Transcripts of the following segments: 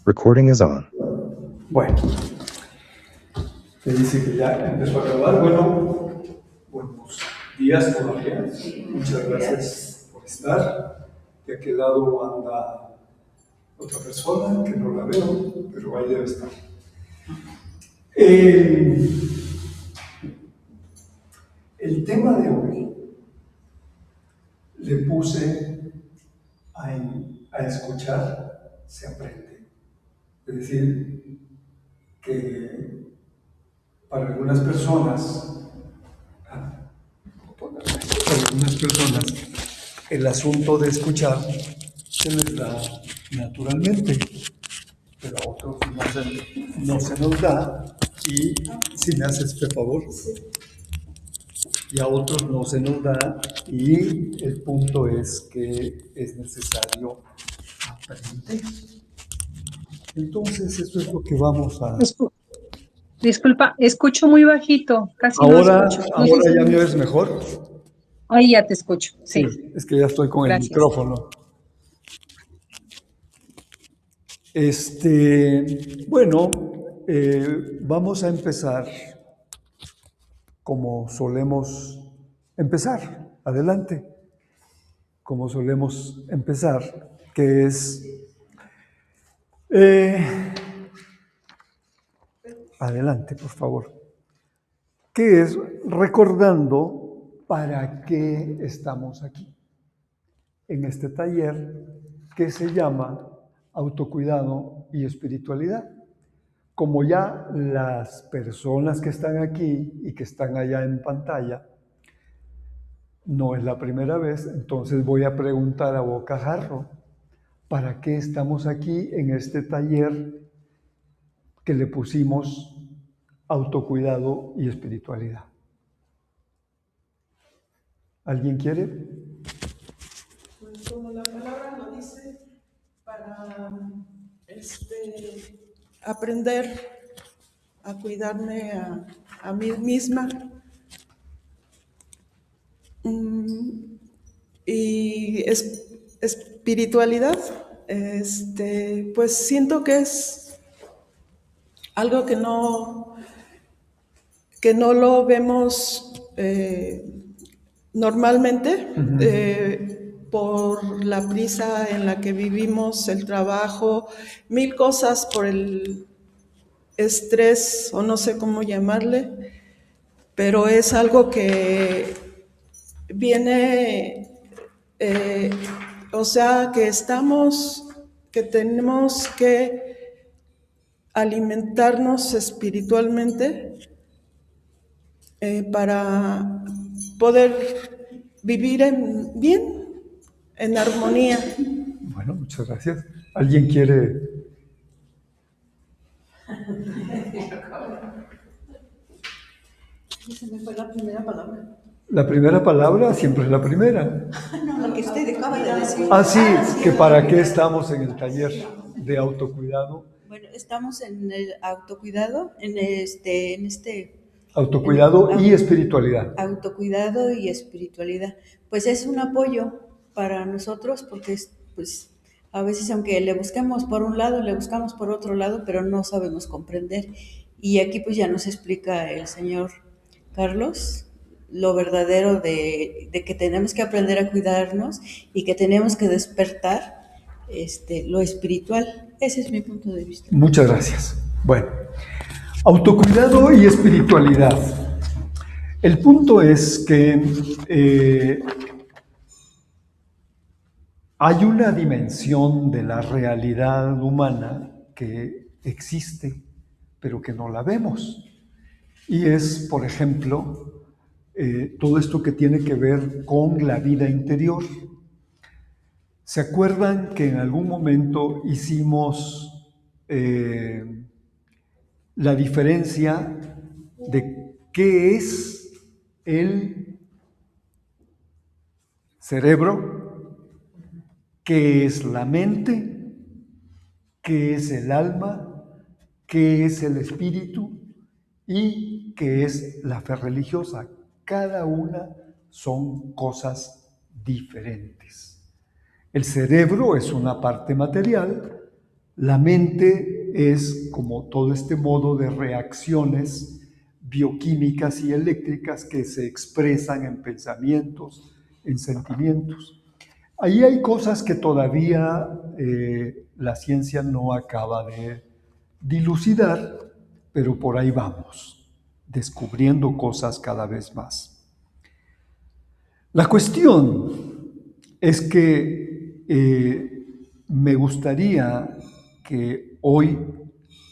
Recording is on. Bueno, te dice que ya empezó a grabar. Bueno, buenos días todavía. Muchas gracias por estar. De aquel lado anda otra persona que no la veo, pero ahí debe estar. El tema de hoy le puse a escuchar, se aprende. Es decir, que para algunas personas, el asunto de escuchar se les da naturalmente, pero a otros no se nos da, y si me haces este favor, y a otros no se nos da, y el punto es que es necesario aprender. Entonces, eso es lo que vamos a... Disculpa, escucho muy bajito, casi Ahora, no escucho. No ahora sé si... ya me oyes mejor. Ahí ya te escucho, sí. Es que ya estoy con Gracias. el micrófono. Bueno, vamos a empezar como solemos empezar. Adelante. Como solemos empezar, que es... adelante, por favor. Que es recordando para qué estamos aquí, en este taller que se llama Autocuidado y Espiritualidad. Como ya las personas que están aquí y que están allá en pantalla, no es la primera vez, entonces voy a preguntar a bocajarro, ¿para qué estamos aquí en este taller que le pusimos Autocuidado y Espiritualidad? ¿Alguien quiere? Pues como la palabra lo dice, para aprender a cuidarme a mí misma. Y espiritualidad, pues siento que es algo que no lo vemos normalmente, por la prisa en la que vivimos, el trabajo, mil cosas, por el estrés o no sé cómo llamarle, pero es algo que viene, que tenemos que alimentarnos espiritualmente para poder vivir bien, en armonía. Bueno, muchas gracias. ¿Alguien quiere? Se me fue la primera palabra. La primera palabra siempre es la primera. No, lo que usted acaba de decir. Sí, que para qué estamos en el taller de autocuidado. Bueno, estamos en el autocuidado, Autocuidado y espiritualidad. Autocuidado y espiritualidad. Pues es un apoyo para nosotros porque pues a veces aunque le busquemos por un lado, le buscamos por otro lado, pero no sabemos comprender. Y aquí pues ya nos explica el señor Carlos lo verdadero de que tenemos que aprender a cuidarnos y que tenemos que despertar lo espiritual. Ese es mi punto de vista. Muchas gracias. Bueno, autocuidado y espiritualidad. El punto es que hay una dimensión de la realidad humana que existe, pero que no la vemos. Y es, por ejemplo, todo esto que tiene que ver con la vida interior. ¿Se acuerdan que en algún momento hicimos la diferencia de qué es el cerebro, qué es la mente, qué es el alma, qué es el espíritu y qué es la fe religiosa? Cada una son cosas diferentes. El cerebro es una parte material, La mente es como todo este modo de reacciones bioquímicas y eléctricas que se expresan en pensamientos, en sentimientos. Ahí hay cosas que todavía la ciencia no acaba de dilucidar, pero por ahí vamos, descubriendo cosas cada vez más. La cuestión es que me gustaría que hoy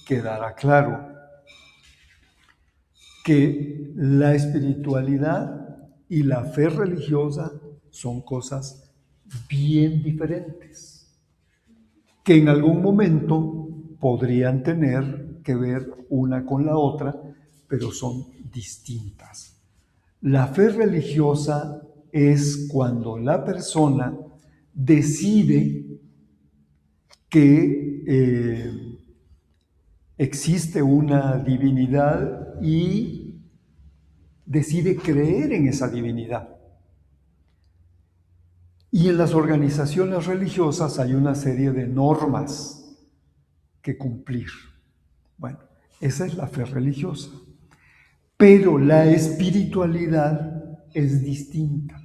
quedara claro que la espiritualidad y la fe religiosa son cosas bien diferentes, que en algún momento podrían tener que ver una con la otra, pero son distintas. La fe religiosa es cuando la persona decide que existe una divinidad y decide creer en esa divinidad. Y en las organizaciones religiosas hay una serie de normas que cumplir. Bueno, esa es la fe religiosa. Pero la espiritualidad es distinta.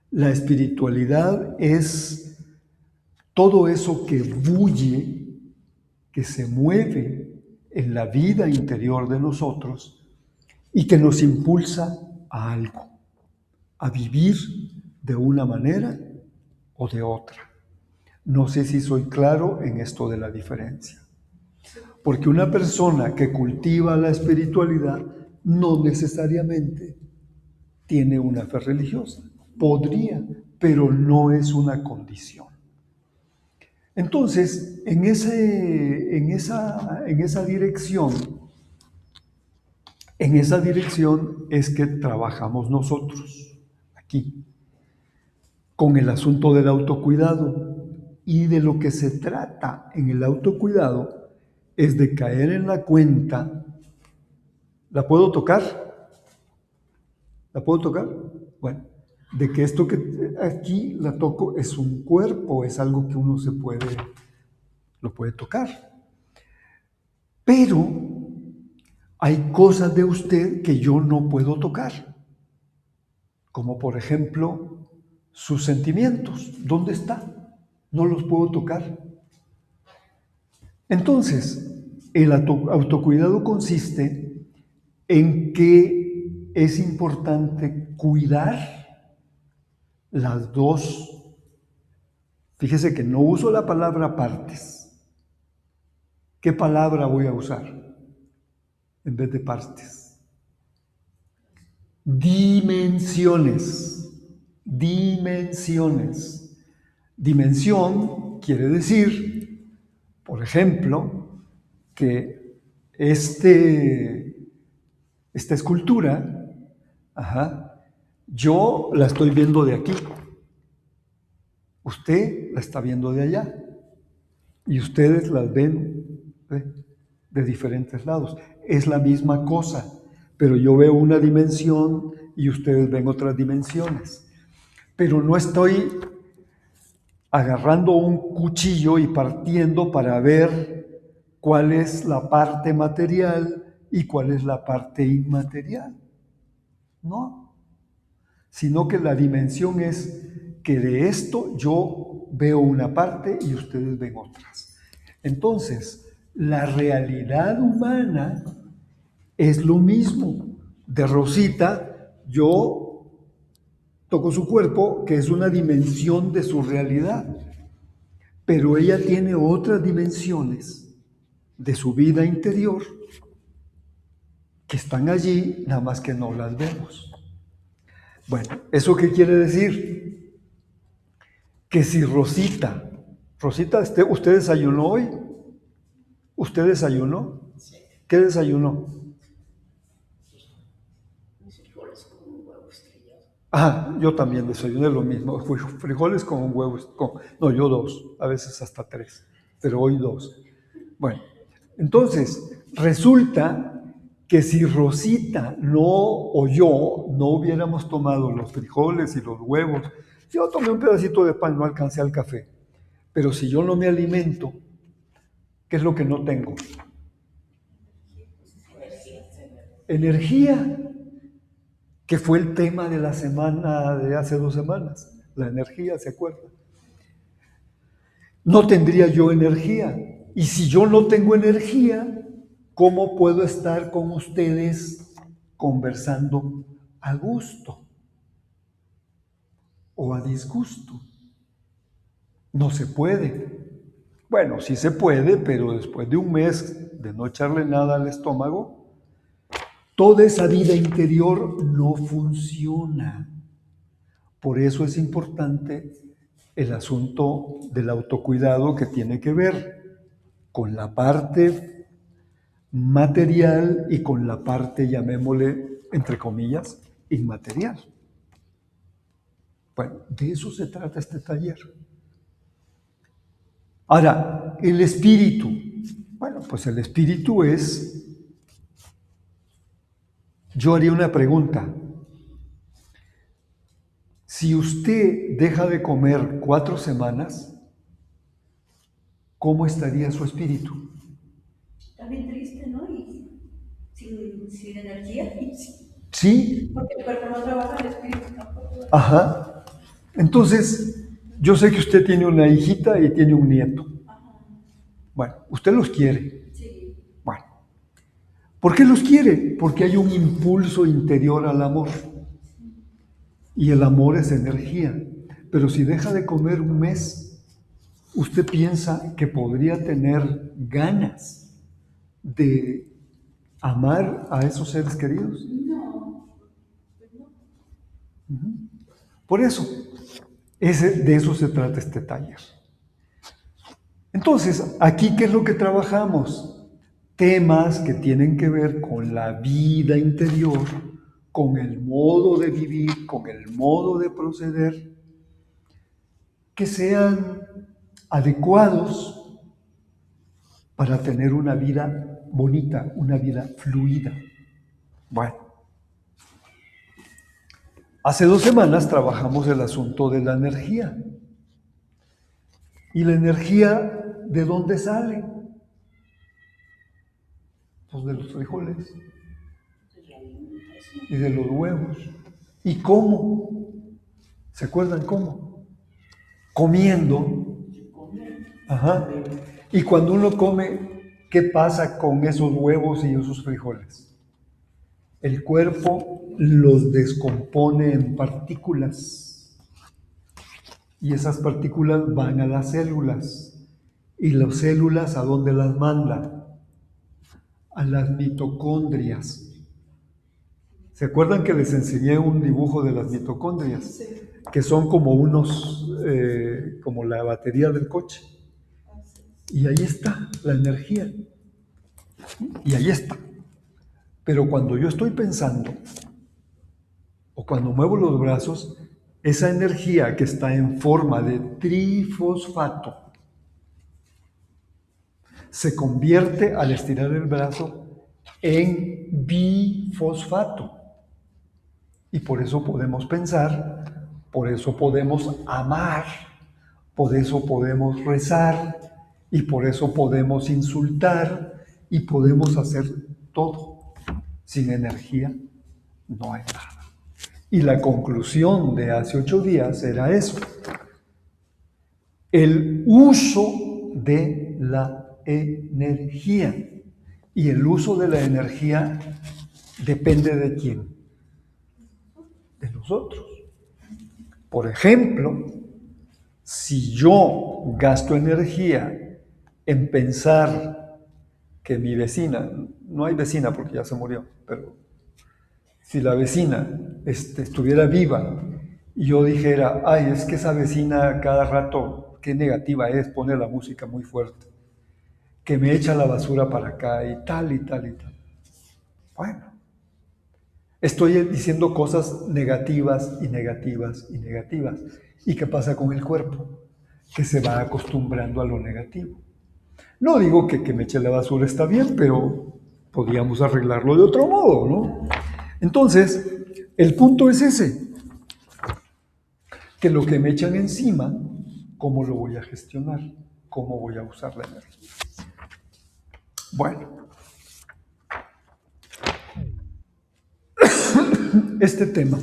La espiritualidad es todo eso que bulle, que se mueve en la vida interior de nosotros y que nos impulsa a algo, a vivir de una manera o de otra. No sé si soy claro en esto de la diferencia. Porque una persona que cultiva la espiritualidad no necesariamente tiene una fe religiosa. Podría, pero no es una condición. Entonces, en esa dirección es que trabajamos nosotros, aquí, con el asunto del autocuidado. Y de lo que se trata en el autocuidado es de caer en la cuenta. ¿La puedo tocar? ¿La puedo tocar? Bueno, de que esto que aquí la toco es un cuerpo, es algo que uno lo puede tocar. Pero hay cosas de usted que yo no puedo tocar, como por ejemplo sus sentimientos. ¿Dónde están? No los puedo tocar. Entonces, el autocuidado consiste en que es importante cuidar las dos. Fíjese que no uso la palabra partes. ¿Qué palabra voy a usar en vez de partes? Dimensiones. Dimensiones. Dimensión quiere decir, por ejemplo, que esta escultura, yo la estoy viendo de aquí, usted la está viendo de allá, y ustedes las ven de diferentes lados. Es la misma cosa, pero yo veo una dimensión y ustedes ven otras dimensiones. Pero no estoy agarrando un cuchillo y partiendo para ver cuál es la parte material y cuál es la parte inmaterial. No, sino que la dimensión es que de esto yo veo una parte y ustedes ven otras. Entonces, la realidad humana es lo mismo. De Rosita, yo toco su cuerpo, que es una dimensión de su realidad, pero ella tiene otras dimensiones de su vida interior que están allí, nada más que no las vemos. Bueno, ¿eso qué quiere decir? Que si Rosita, ¿usted desayunó hoy? ¿Usted desayunó? Sí. ¿Qué desayunó? Frijoles con un huevo estrellado. Yo también desayuné lo mismo, frijoles con un huevo, no, yo 2, a veces hasta 3, pero hoy 2. Bueno, entonces, resulta que si Rosita o yo no hubiéramos tomado los frijoles y los huevos, yo tomé un pedacito de pan, no alcancé al café, pero si yo no me alimento ¿Qué es lo que no tengo? Energía, que fue el tema de la semana de hace 2 semanas. La energía, ¿se acuerdan? No tendría yo energía. Y si yo no tengo energía, ¿cómo puedo estar con ustedes conversando a gusto o a disgusto? No se puede. Bueno, sí se puede, pero después de un mes de no echarle nada al estómago, toda esa vida interior no funciona. Por eso es importante el asunto del autocuidado, que tiene que ver con la parte material y con la parte, llamémosle, entre comillas, inmaterial. Bueno, de eso se trata este taller. Ahora, el espíritu. Bueno, pues el espíritu es... Yo haría una pregunta. Si usted deja de comer 4 semanas, ¿cómo estaría su espíritu? También triste, ¿no? Y sin energía. ¿Sí? Porque el cuerpo no trabaja, el espíritu tampoco. Ajá. Entonces, yo sé que usted tiene una hijita y tiene un nieto. Bueno, usted los quiere. Sí. Bueno, ¿por qué los quiere? Porque hay un impulso interior al amor. Y el amor es energía. Pero si deja de comer un mes, ¿usted piensa que podría tener ganas de amar a esos seres queridos? No, pues no. Por eso, de eso se trata este taller. Entonces, aquí, ¿qué es lo que trabajamos? Temas que tienen que ver con la vida interior, con el modo de vivir, con el modo de proceder, que sean adecuados para tener una vida bonita, una vida fluida. Bueno, hace 2 semanas trabajamos el asunto de la energía. ¿Y la energía de dónde sale? Pues de los frijoles y de los huevos. ¿Y cómo? ¿Se acuerdan cómo? Comiendo. Ajá. Y cuando uno come, ¿qué pasa con esos huevos y esos frijoles? El cuerpo los descompone en partículas. Y esas partículas van a las células. ¿Y las células a dónde las mandan? A las mitocondrias. ¿Se acuerdan que les enseñé un dibujo de las mitocondrias? Sí. Que son como como la batería del coche. Y ahí está la energía. Y ahí está. Pero cuando yo estoy pensando, o cuando muevo los brazos, esa energía que está en forma de trifosfato se convierte al estirar el brazo en bifosfato. Y por eso podemos pensar, por eso podemos amar, por eso podemos rezar, y por eso podemos insultar, y podemos hacer todo. Sin energía no hay nada. Y la conclusión de hace 8 días era eso. El uso de la energía. Y el uso de la energía depende de quién. De nosotros. Por ejemplo, si yo gasto energía en pensar que mi vecina, no hay vecina porque ya se murió, pero si la vecina estuviera viva y yo dijera, ay, es que esa vecina cada rato, qué negativa es, pone la música muy fuerte, que me echa la basura para acá y tal y tal y tal. Bueno, estoy diciendo cosas negativas y negativas y negativas. ¿Y qué pasa con el cuerpo? Que se va acostumbrando a lo negativo. No digo que me eche la basura está bien, pero podríamos arreglarlo de otro modo, ¿no? Entonces, el punto es ese, que lo que me echan encima, ¿cómo lo voy a gestionar? ¿Cómo voy a usar la energía? Bueno, este tema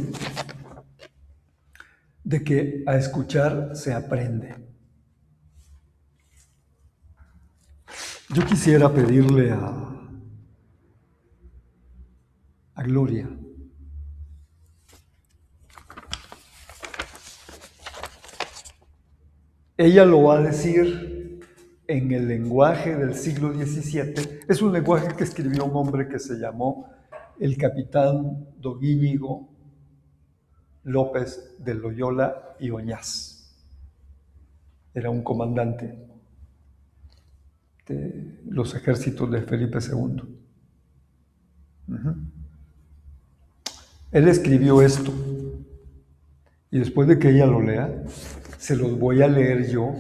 de que a escuchar se aprende. Yo quisiera pedirle a Gloria ella lo va a decir en el lenguaje del siglo XVII. Es un lenguaje que escribió un hombre que se llamó el capitán don Íñigo López de Loyola y Oñaz. Era un comandante de los ejércitos de Felipe II. Él escribió esto, y después de que ella lo lea, se los voy a leer yo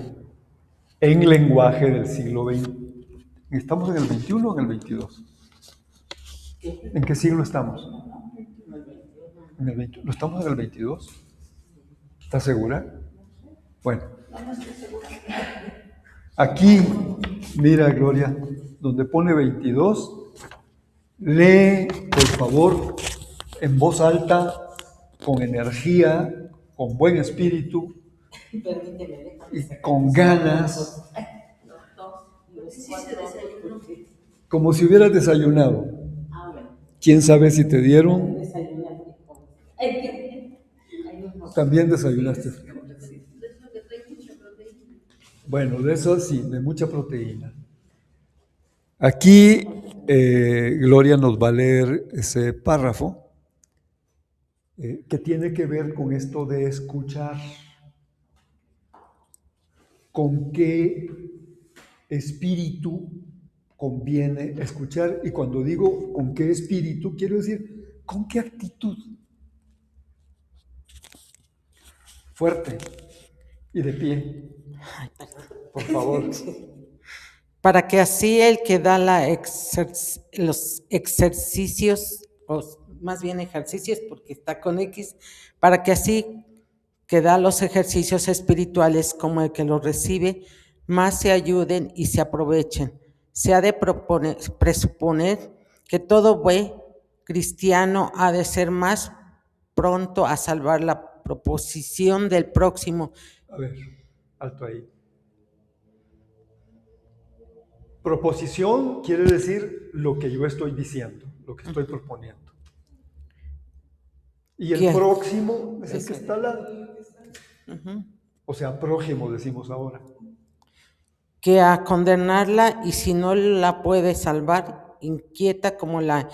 en lenguaje del siglo XX. ¿Estamos en el 21 o en el 22? ¿En qué siglo estamos? En el 21. ¿No estamos en el 22? ¿Estás segura? Bueno. Aquí, mira, Gloria, donde pone 22, lee, por favor, en voz alta, con energía, con buen espíritu y con ganas, como si hubieras desayunado. ¿Quién sabe si te dieron? También desayunaste frijoles. Bueno, de eso sí, de mucha proteína. Aquí Gloria nos va a leer ese párrafo que tiene que ver con esto de escuchar. ¿Con qué espíritu conviene escuchar? Y cuando digo con qué espíritu, quiero decir con qué actitud. Fuerte y de pie. Por favor. Para que así el que da los ejercicios, o más bien ejercicios porque está con X, para que así que da los ejercicios espirituales como el que los recibe, más se ayuden y se aprovechen. Se ha de presuponer que todo buen cristiano ha de ser más pronto a salvar la proposición del próximo. A ver, alto ahí. Proposición quiere decir lo que yo estoy diciendo, lo que estoy proponiendo. Y el ¿Quién? próximo es el que está al lado. O sea, prójimo decimos ahora. Que a condenarla, y si no la puede salvar, inquiera como la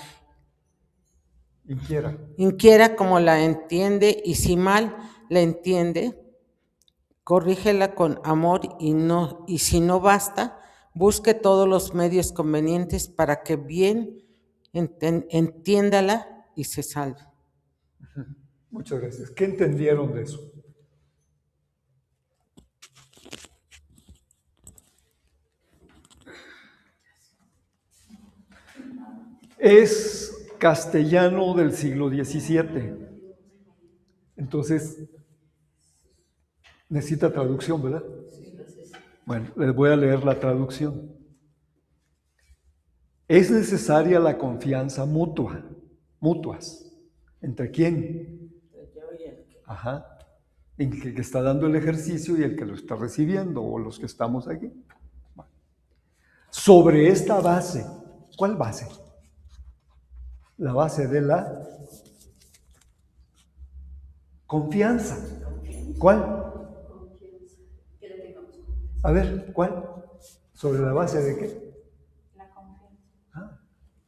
entiende, y si mal la entiende, corrígela con amor, y si no basta, busque todos los medios convenientes para que bien entiéndala y se salve. Muchas gracias. ¿Qué entendieron de eso? Es castellano del siglo XVII. Entonces, necesita traducción, ¿verdad? Bueno, les voy a leer la traducción. Es necesaria la confianza mutuas. ¿Entre quién? Ajá. En el que está dando el ejercicio y el que lo está recibiendo, o los que estamos aquí. Bueno. Sobre esta base, ¿cuál base? La base de la confianza. ¿Cuál? A ver, ¿cuál? ¿Sobre la base de qué? La confianza.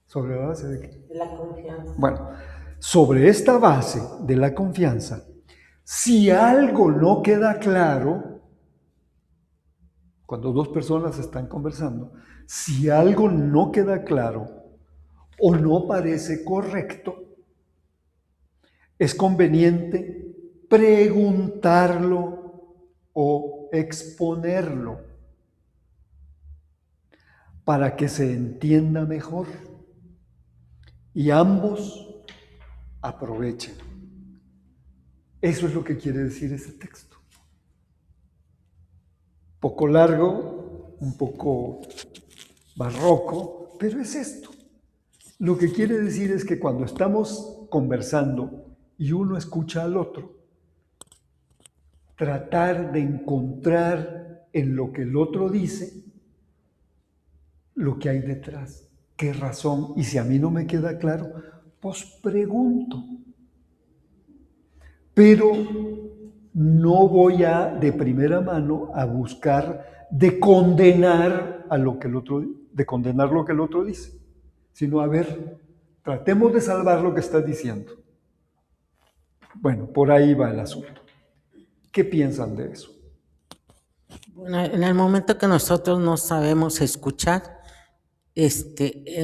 ¿Sobre la base de qué? De la confianza. Bueno, sobre esta base de la confianza, si algo no queda claro, cuando dos personas están conversando, si algo no queda claro o no parece correcto, es conveniente preguntarlo o exponerlo para que se entienda mejor y ambos aprovechen. Eso es lo que quiere decir ese texto. Poco largo, un poco barroco, Pero es esto. Lo que quiere decir es que cuando estamos conversando y uno escucha al otro, tratar de encontrar en lo que el otro dice lo que hay detrás, qué razón. Y si a mí no me queda claro, pues pregunto. Pero no voy de primera mano a buscar de condenar lo que el otro dice, sino a ver, tratemos de salvar lo que estás diciendo. Bueno, por ahí va el asunto. ¿Qué piensan de eso? Bueno, en el momento que nosotros no sabemos escuchar,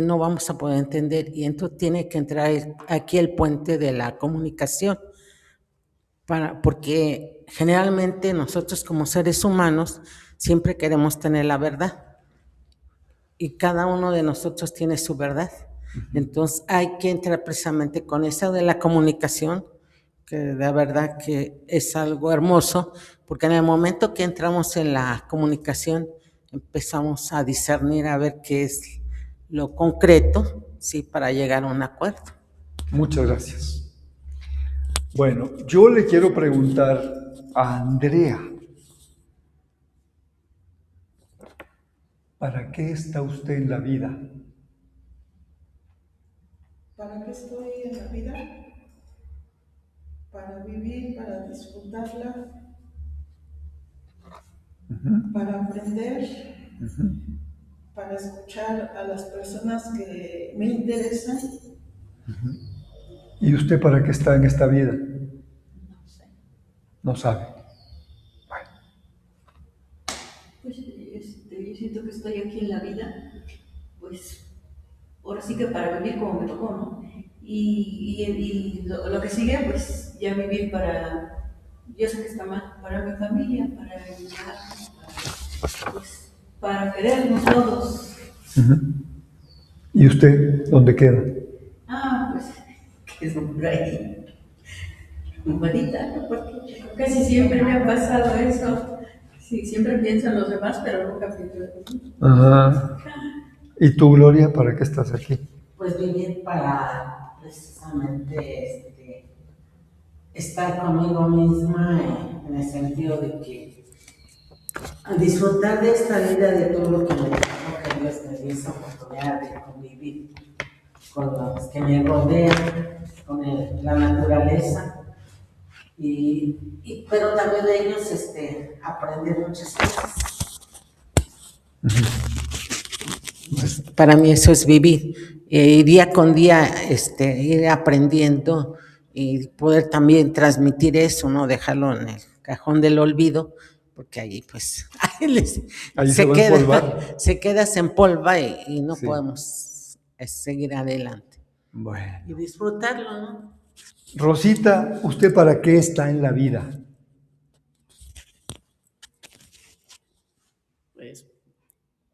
no vamos a poder entender, y entonces tiene que entrar aquí el puente de la comunicación, porque generalmente nosotros como seres humanos siempre queremos tener la verdad, y cada uno de nosotros tiene su verdad. Entonces hay que entrar precisamente con eso de la comunicación, que de verdad que es algo hermoso, porque en el momento que entramos en la comunicación empezamos a discernir a ver qué es lo concreto, sí, para llegar a un acuerdo. Muchas gracias. Bueno, yo le quiero preguntar a Andrea, ¿para qué está usted en la vida? ¿Para qué estoy en la vida? Para vivir, para disfrutarla, para aprender, para escuchar a las personas que me interesan. ¿Y usted para qué está en esta vida? No sé. No sabe. Bueno, Pues yo siento que estoy aquí en la vida, pues ahora sí que para vivir como me tocó, ¿no? Y lo que sigue, pues ya vivir para, yo sé que está mal, para mi familia, para ayudar, pues, para querernos todos. ¿y usted dónde queda? Pues, que es por ahí. Bonita, ¿no? Porque casi siempre me ha pasado eso. Sí, siempre pienso en los demás, pero nunca pienso en mí. Ajá. ¿Y tú, Gloria, para qué estás aquí? Pues vivir para precisamente estar conmigo misma, en el sentido de que disfrutar de esta vida, de todo lo que Dios me dio esa oportunidad de convivir con los que me rodean, con la naturaleza, pero también de ellos aprender muchas cosas. Pues, para mí eso es vivir, y día con día ir aprendiendo y poder también transmitir eso, no dejarlo en el cajón del olvido, porque ahí pues Ahí se va a empolvar. se queda, se empolva y no Sí. podemos seguir adelante Bueno. y disfrutarlo, ¿no? Rosita, ¿usted para qué está en la vida? Pues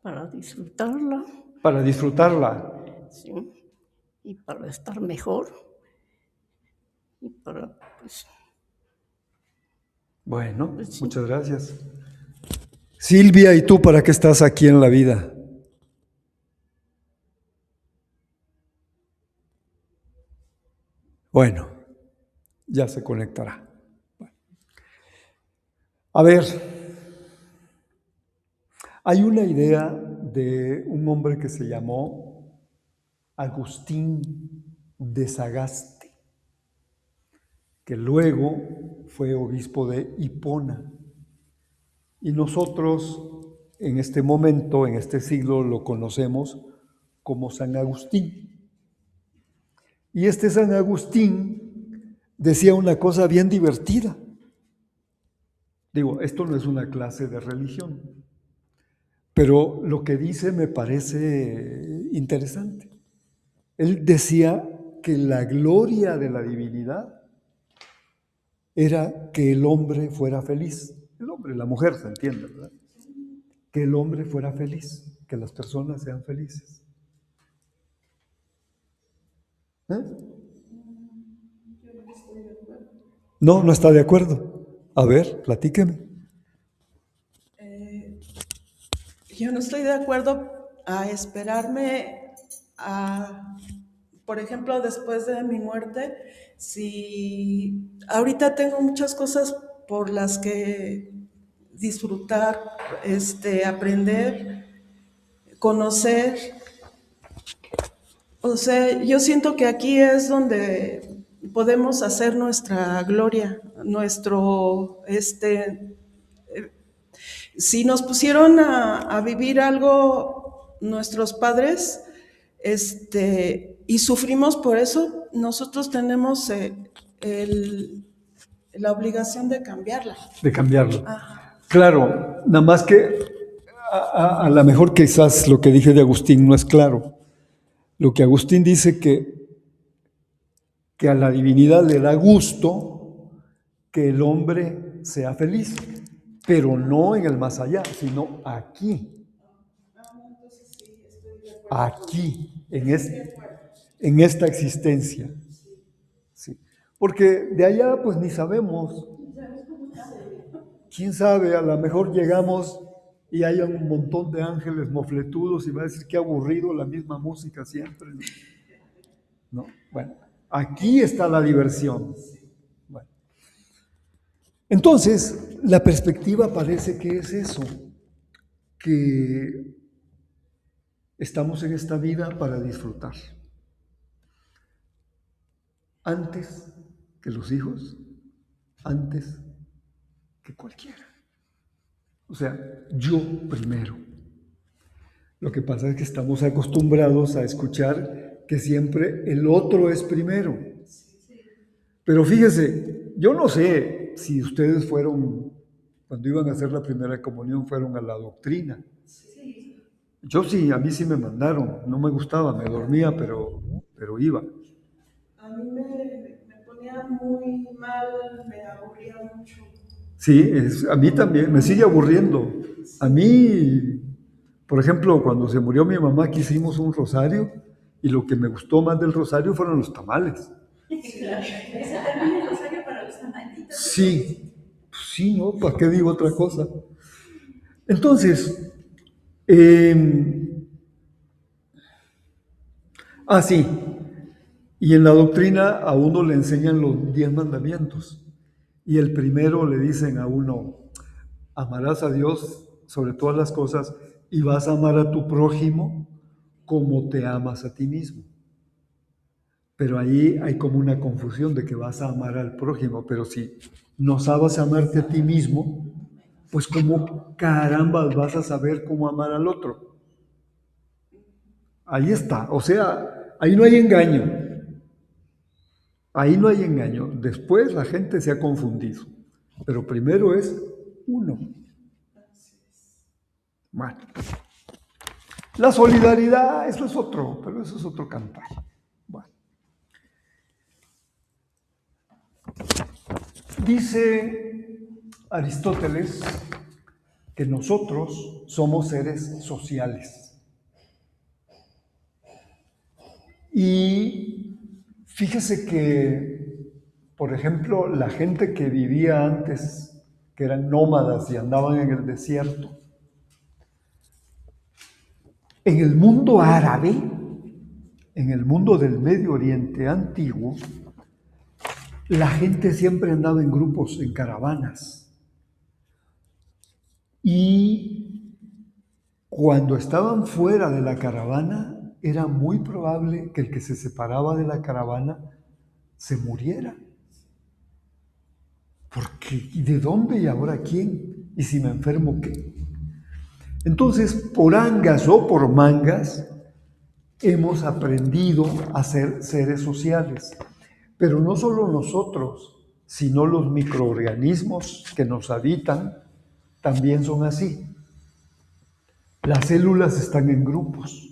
para disfrutarla, Para disfrutarla. ¿sí? Y para estar mejor. Y para, pues, Bueno, Pues sí. muchas gracias. Silvia, ¿y tú para qué estás aquí en la vida? Bueno, ya se conectará. A ver, hay una idea de un hombre que se llamó Agustín de Sagaste, que luego fue obispo de Hipona. Y nosotros en este momento, en este siglo, lo conocemos como San Agustín. Y este San Agustín decía una cosa bien divertida. Digo, esto no es una clase de religión, pero lo que dice me parece interesante. Él decía que la gloria de la divinidad era que el hombre fuera feliz. El hombre, la mujer, se entiende, ¿verdad? Que el hombre fuera feliz, que las personas sean felices. No, no está de acuerdo. A ver, platíqueme. Yo no estoy de acuerdo a esperarme por ejemplo, después de mi muerte, si ahorita tengo muchas cosas por las que disfrutar, aprender, conocer. O sea, yo siento que aquí es donde podemos hacer nuestra gloria, si nos pusieron a vivir algo nuestros padres, y sufrimos por eso, nosotros tenemos la obligación de cambiarla. De cambiarlo. Ajá. Claro, nada más que a lo mejor quizás lo que dije de Agustín no es claro. Lo que Agustín dice que a la divinidad le da gusto que el hombre sea feliz, pero no en el más allá, sino aquí. Aquí, en esta existencia. Sí. Porque de allá pues ni sabemos. ¿Quién sabe? A lo mejor llegamos y hay un montón de ángeles mofletudos y va a decir qué aburrido la misma música siempre. ¿No? Bueno, aquí está la diversión. Bueno. Entonces, la perspectiva parece que es eso, que estamos en esta vida para disfrutar. Antes que los hijos, antes que cualquiera. O sea, yo primero. Lo que pasa es que estamos acostumbrados a escuchar que siempre el otro es primero. Pero fíjese, yo no sé si ustedes fueron, cuando iban a hacer la primera comunión, fueron a la doctrina. Yo sí, a mí sí me mandaron, no me gustaba, me dormía, pero iba. A mí me ponía muy mal, me aburría mucho. Sí, a mí también, me sigue aburriendo. A mí, por ejemplo, cuando se murió mi mamá, que hicimos un rosario, y lo que me gustó más del rosario fueron los tamales. Claro, ese también es rosario para los tamalitos. Sí, sí, ¿no? ¿Para qué digo otra cosa? Entonces, sí, y en la doctrina a uno le enseñan los 10 mandamientos. Y el primero le dicen a uno, amarás a Dios sobre todas las cosas y vas a amar a tu prójimo como te amas a ti mismo. Pero ahí hay como una confusión de que vas a amar al prójimo, pero si no sabes amarte a ti mismo, pues ¿cómo carambas vas a saber cómo amar al otro? Ahí está, o sea, ahí no hay engaño. Ahí no hay engaño. Después la gente se ha confundido. Pero primero es uno. Bueno. La solidaridad, eso es otro, pero eso es otro cantar. Bueno. Dice Aristóteles que nosotros somos seres sociales. Y fíjese que, por ejemplo, la gente que vivía antes, que eran nómadas y andaban en el desierto, en el mundo árabe, en el mundo del Medio Oriente antiguo, la gente siempre andaba en grupos, en caravanas. Y cuando estaban fuera de la caravana, era muy probable que el que se separaba de la caravana se muriera. Porque, ¿y de dónde y ahora quién? ¿Y si me enfermo qué? Entonces, por angas o por mangas, hemos aprendido a ser seres sociales. Pero no solo nosotros, sino los microorganismos que nos habitan también son así. Las células están en grupos.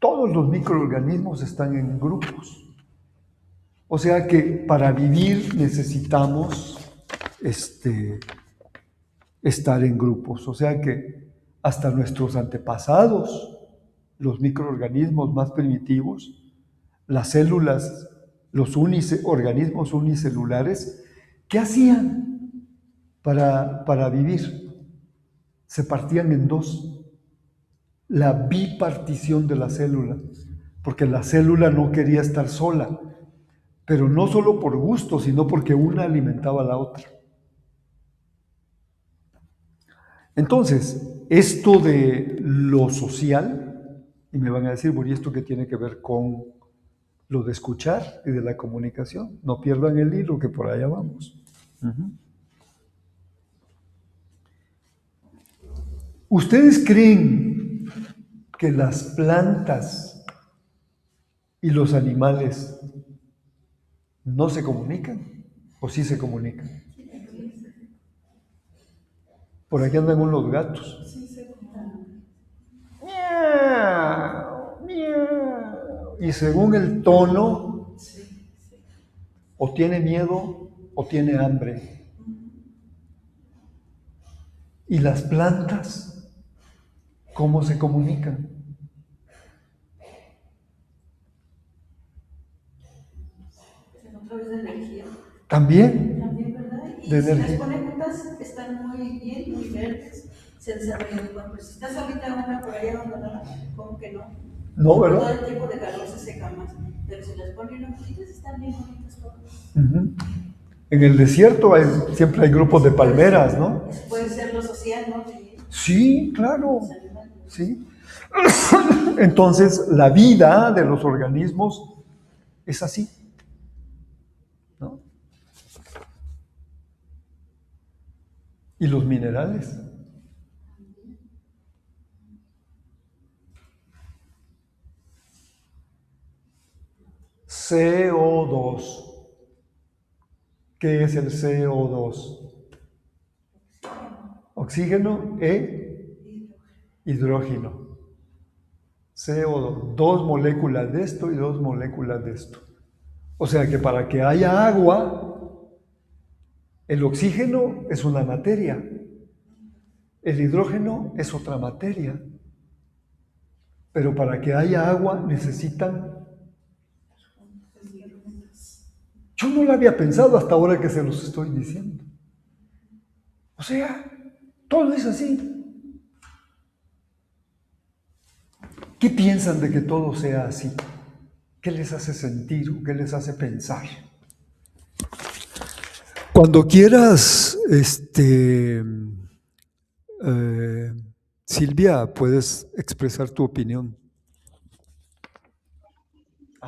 Todos los microorganismos están en grupos. O sea que para vivir necesitamos estar en grupos. O sea que hasta nuestros antepasados, los microorganismos más primitivos, las células, los organismos unicelulares, ¿qué hacían para vivir? Se partían en dos. la bipartición de la célula, porque la célula no quería estar sola, pero no solo por gusto, sino porque una alimentaba a la otra. Entonces, esto de lo social, y me van a decir, ¿y esto qué tiene que ver con lo de escuchar y de la comunicación? No pierdan el hilo, que por allá vamos. ¿Ustedes creen que las plantas y los animales no se comunican? ¿O sí se comunican? Por aquí andan unos gatos. Miau, miau. Y según el tono, o tiene miedo o tiene hambre. ¿Y las plantas cómo se comunican? A través de energía. También. También, ¿verdad? Y De si energía. las pone juntas, están muy bien, muy verdes, se desarrollan igual. Pero si está solita una por allá abandonada, como que no. No, Todo ¿verdad? el tiempo de calor se seca más. Pero si las ponen juntitas, están bien bonitas todas. Uh-huh. En el desierto siempre hay grupos de palmeras, ¿no? Puede ser lo social, ¿no? Sí, claro. Sí. Entonces, la vida de los organismos es así, ¿no? ¿Y los minerales? CO2. ¿Qué es el CO2? Oxígeno e hidrógeno. CO2, 2 moléculas de esto y 2 moléculas de esto. O sea que para que haya agua, el oxígeno es una materia, el hidrógeno es otra materia, pero para que haya agua necesitan... Yo no lo había pensado hasta ahora que se los estoy diciendo. O sea, todo es así. ¿Qué piensan de que todo sea así? ¿Qué les hace sentir o qué les hace pensar? Cuando quieras, Silvia, puedes expresar tu opinión.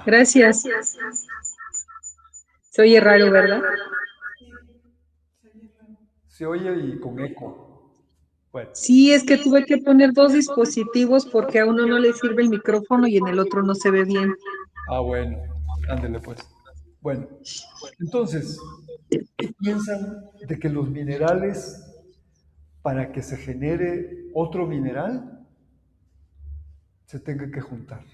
Gracias. Se oye raro, ¿verdad? Se oye y con eco. Bueno. Sí, es que tuve que poner 2 dispositivos porque a uno no le sirve el micrófono y en el otro no se ve bien. Ah, bueno, ándele pues. Bueno, entonces, ¿qué piensan de que los minerales, para que se genere otro mineral, se tengan que juntar?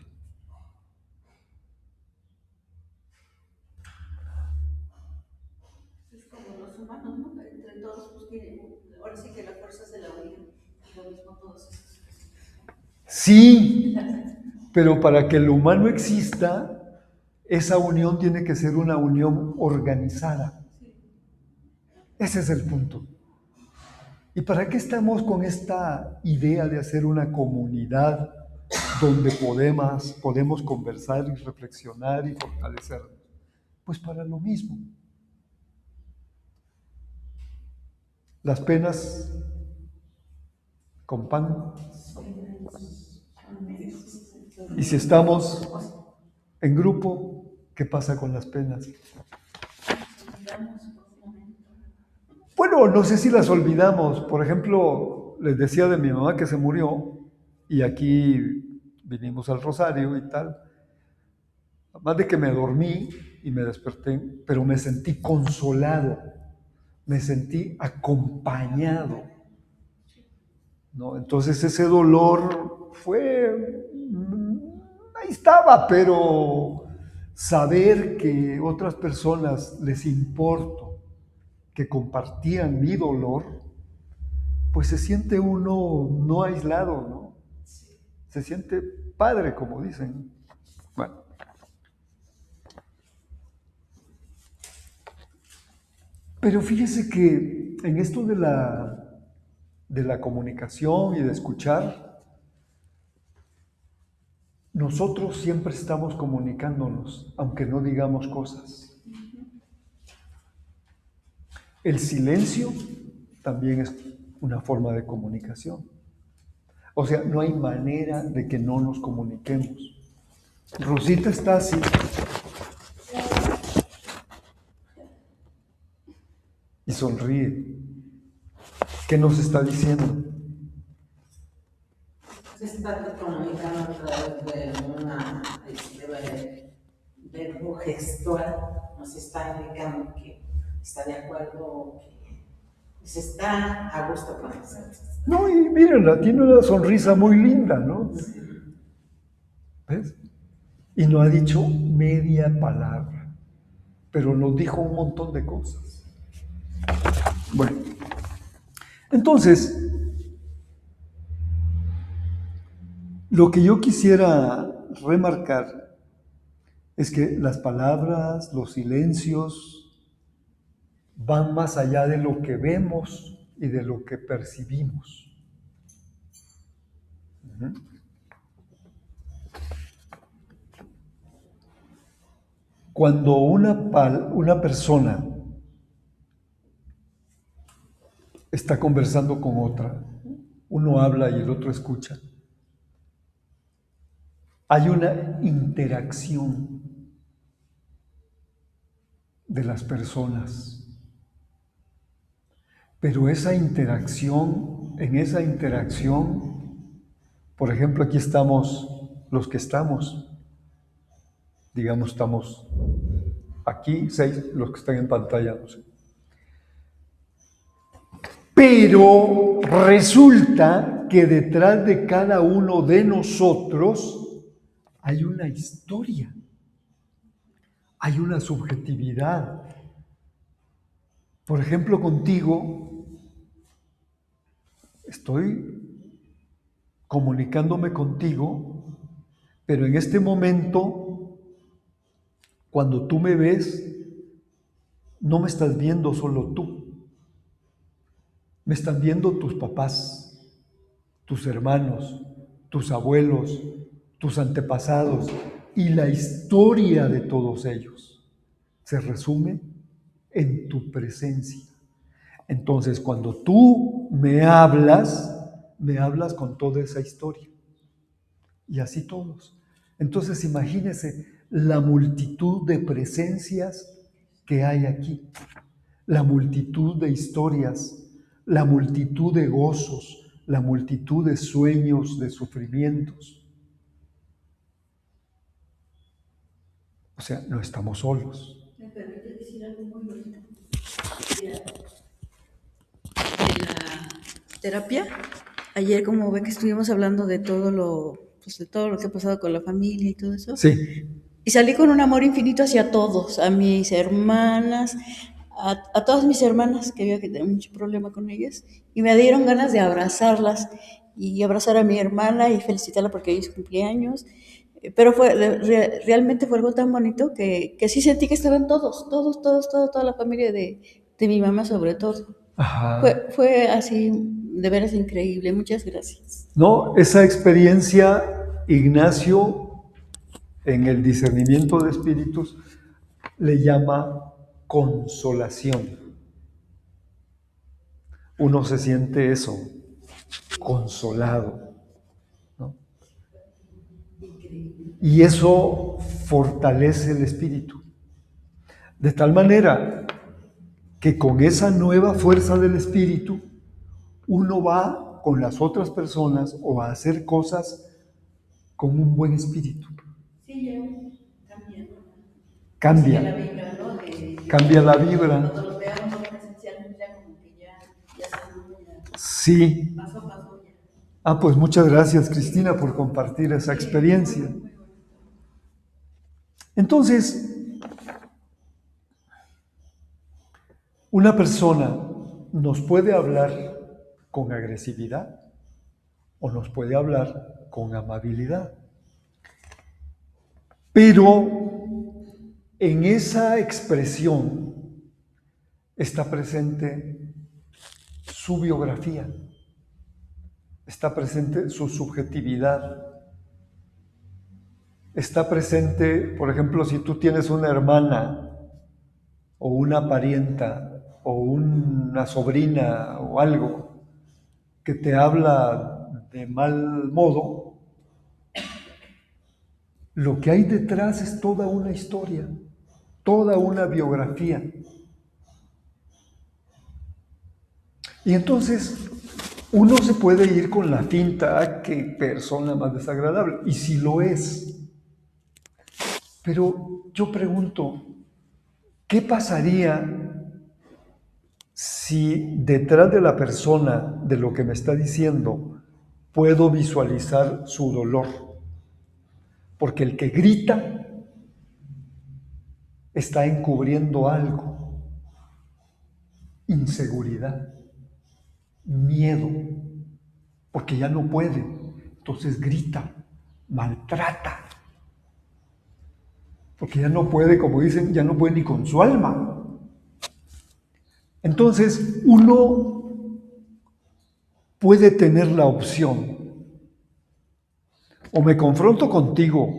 Es como los humanos, ¿no? Entre todos, pues tienen, ahora sí que la fuerza es de la unión. Y lo mismo todos esos. Sí, pero para que el humano exista, esa unión tiene que ser una unión organizada. Ese es el punto. ¿Y para qué estamos con esta idea de hacer una comunidad donde podemos conversar y reflexionar y fortalecernos? Pues para lo mismo. Las penas con pan. Y si estamos en grupo, ¿qué pasa con las penas? Bueno, no sé si las olvidamos. Por ejemplo, les decía de mi mamá que se murió y aquí vinimos al Rosario y tal. Además de que me dormí y me desperté, pero me sentí consolado, me sentí acompañado, ¿no? Entonces ese dolor fue, ahí estaba, pero saber que otras personas les importo, que compartían mi dolor, pues se siente uno no aislado, ¿no? Se siente padre, como dicen. Bueno. Pero fíjese que en esto de la comunicación y de escuchar, nosotros siempre estamos comunicándonos, aunque no digamos cosas. El silencio también es una forma de comunicación. O sea, no hay manera de que no nos comuniquemos. Rosita está así. Y sonríe. ¿Qué nos está diciendo? Se está comunicando a través de una verbo gestual, nos está indicando que está de acuerdo, que se está a gusto con nosotros. No, y mírenla, tiene una sonrisa muy linda, ¿no? ¿Ves? Y no ha dicho media palabra, pero nos dijo un montón de cosas. Bueno, entonces, lo que yo quisiera remarcar es que las palabras, los silencios, van más allá de lo que vemos y de lo que percibimos. Cuando una persona está conversando con otra, uno habla y el otro escucha, hay una interacción de las personas. Pero en esa interacción, por ejemplo, aquí estamos los que estamos, digamos, estamos aquí, 6, los que están en pantalla, no sé. Pero resulta que detrás de cada uno de nosotros hay una historia, hay una subjetividad. Por ejemplo, contigo, estoy comunicándome contigo, pero en este momento, cuando tú me ves, no me estás viendo solo tú. Me están viendo tus papás, tus hermanos, tus abuelos, tus antepasados y la historia de todos ellos se resume en tu presencia. Entonces, cuando tú me hablas con toda esa historia. Y así todos. Entonces, imagínense la multitud de presencias que hay aquí, la multitud de historias, la multitud de gozos, la multitud de sueños, de sufrimientos. O sea, no estamos solos. ¿Me permite decir algo muy bonito? Mira, en la terapia, ayer como ve que estuvimos hablando de todo de todo lo que ha pasado con la familia y todo eso. Sí. Y salí con un amor infinito hacia todos, a mis hermanas, a todas mis hermanas, que había que tener mucho problema con ellas, y me dieron ganas de abrazarlas y abrazar a mi hermana y felicitarla porque hoy es cumpleaños. Pero realmente fue algo tan bonito que sí sentí que estaban toda la familia de mi mamá sobre todo. Ajá. Fue así, de veras increíble. Muchas gracias. No, esa experiencia, Ignacio, en el discernimiento de espíritus, le llama consolación. Uno se siente eso, consolado, ¿no? Y eso fortalece el espíritu. De tal manera que con esa nueva fuerza del espíritu, uno va con las otras personas o a hacer cosas con un buen espíritu. Sí, ya cambia. Cambia. La vibra, ¿no? Cambia la vibra. Cuando los veamos presencialmente, ya como que ya sabemos, ya Sí. paso a paso ya. Ah, pues muchas gracias, Cristina, por compartir esa experiencia. Entonces, una persona nos puede hablar con agresividad o nos puede hablar con amabilidad. Pero en esa expresión está presente su biografía, está presente su subjetividad. está presente, por ejemplo, si tú tienes una hermana o una parienta o una sobrina o algo que te habla de mal modo, lo que hay detrás es toda una historia, toda una biografía. Y entonces uno se puede ir con la finta, "Ah, qué persona más desagradable", y sí lo es. Pero yo pregunto, ¿qué pasaría si detrás de la persona, de lo que me está diciendo, puedo visualizar su dolor? Porque el que grita está encubriendo algo, inseguridad, miedo, porque ya no puede, entonces grita, maltrata, porque ya no puede, como dicen, ya no puede ni con su alma. Entonces uno puede tener la opción: o me confronto contigo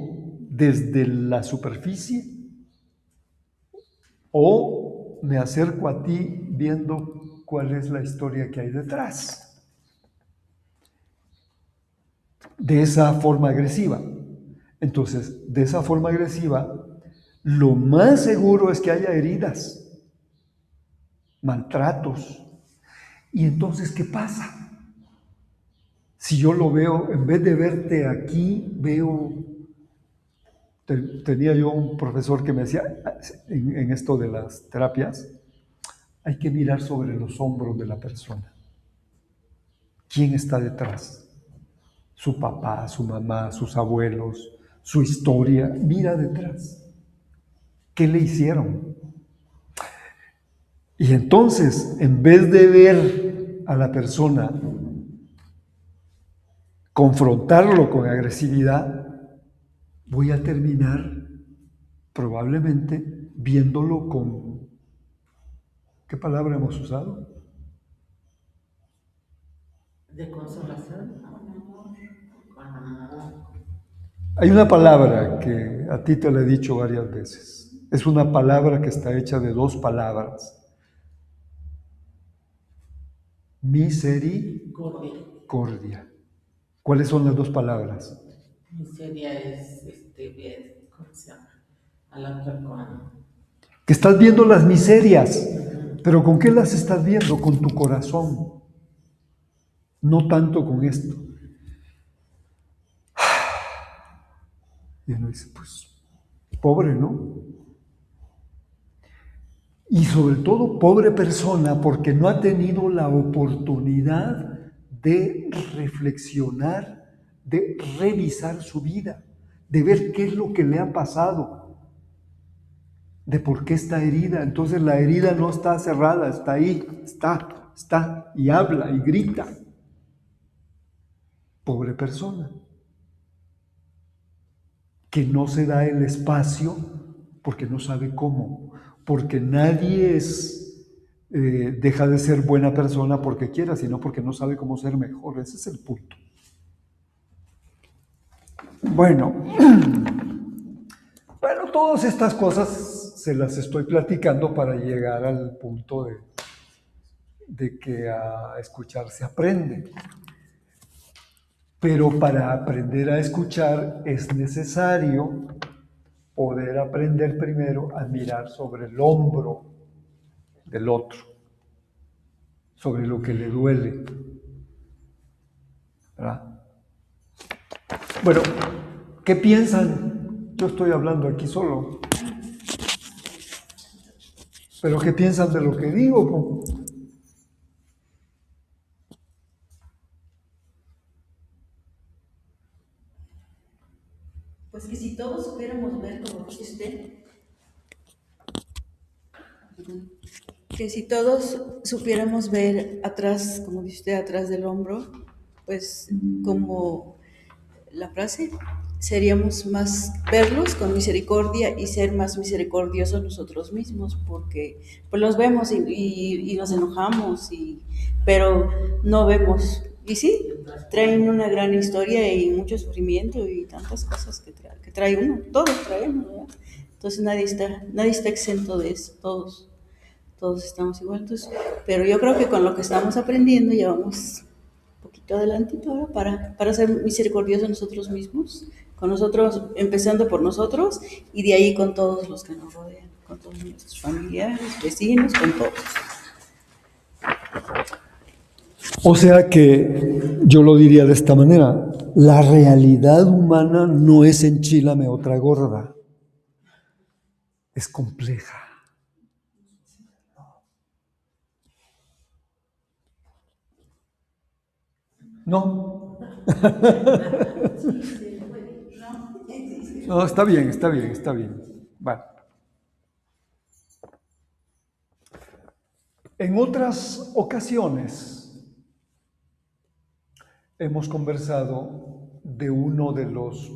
desde la superficie, o me acerco a ti viendo cuál es la historia que hay detrás. De esa forma agresiva. Entonces, de esa forma agresiva, lo más seguro es que haya heridas, maltratos. Y entonces, ¿qué pasa? Si yo lo veo, en vez de verte aquí, veo... Tenía yo un profesor que me decía, en esto de las terapias, hay que mirar sobre los hombros de la persona. ¿Quién está detrás? Su papá, su mamá, sus abuelos, su historia. Mira detrás. ¿Qué le hicieron? Y entonces, en vez de ver a la persona, confrontarlo con agresividad, voy a terminar probablemente viéndolo con... ¿Qué palabra hemos usado? De consolación, con amor. Hay una palabra que a ti te la he dicho varias veces. Es una palabra que está hecha de dos palabras. Misericordia. ¿Cuáles son las dos palabras? Miseria es, ¿cómo se llama? A la otra con... Que estás viendo las miserias, pero ¿con qué las estás viendo? Con tu corazón, no tanto con esto. Y uno dice, pues, pobre, ¿no? Y sobre todo, pobre persona, porque no ha tenido la oportunidad de reflexionar, de revisar su vida, de ver qué es lo que le ha pasado, de por qué está herida. Entonces la herida no está cerrada, está ahí, está, y habla y grita. Pobre persona, que no se da el espacio porque no sabe cómo, porque nadie deja de ser buena persona porque quiera, sino porque no sabe cómo ser mejor. Ese es el punto. Bueno, todas estas cosas se las estoy platicando para llegar al punto de que a escuchar se aprende. Pero para aprender a escuchar es necesario poder aprender primero a mirar sobre el hombro del otro, sobre lo que le duele, ¿verdad? Bueno, ¿qué piensan? Yo estoy hablando aquí solo. ¿Pero qué piensan de lo que digo? Pues que si todos supiéramos ver, como dice usted, Que si todos supiéramos ver atrás, como dice usted, atrás del hombro, pues como la frase, seríamos más, verlos con misericordia y ser más misericordiosos nosotros mismos, porque pues los vemos y nos enojamos, pero no vemos Y sí, traen una gran historia y mucho sufrimiento y tantas cosas que trae uno, todos traemos, ¿verdad? Entonces nadie está exento de eso, todos estamos igual. Entonces, pero yo creo que con lo que estamos aprendiendo ya vamos un poquito adelantito ahora para ser misericordiosos nosotros mismos, con nosotros, empezando por nosotros y de ahí con todos los que nos rodean, con todos nuestros familiares, vecinos, con todos. O sea que yo lo diría de esta manera, la realidad humana no es enchilame otra gorda, es compleja. No. No, está bien, está bien, está bien. Bueno. En otras ocasiones hemos conversado de uno de los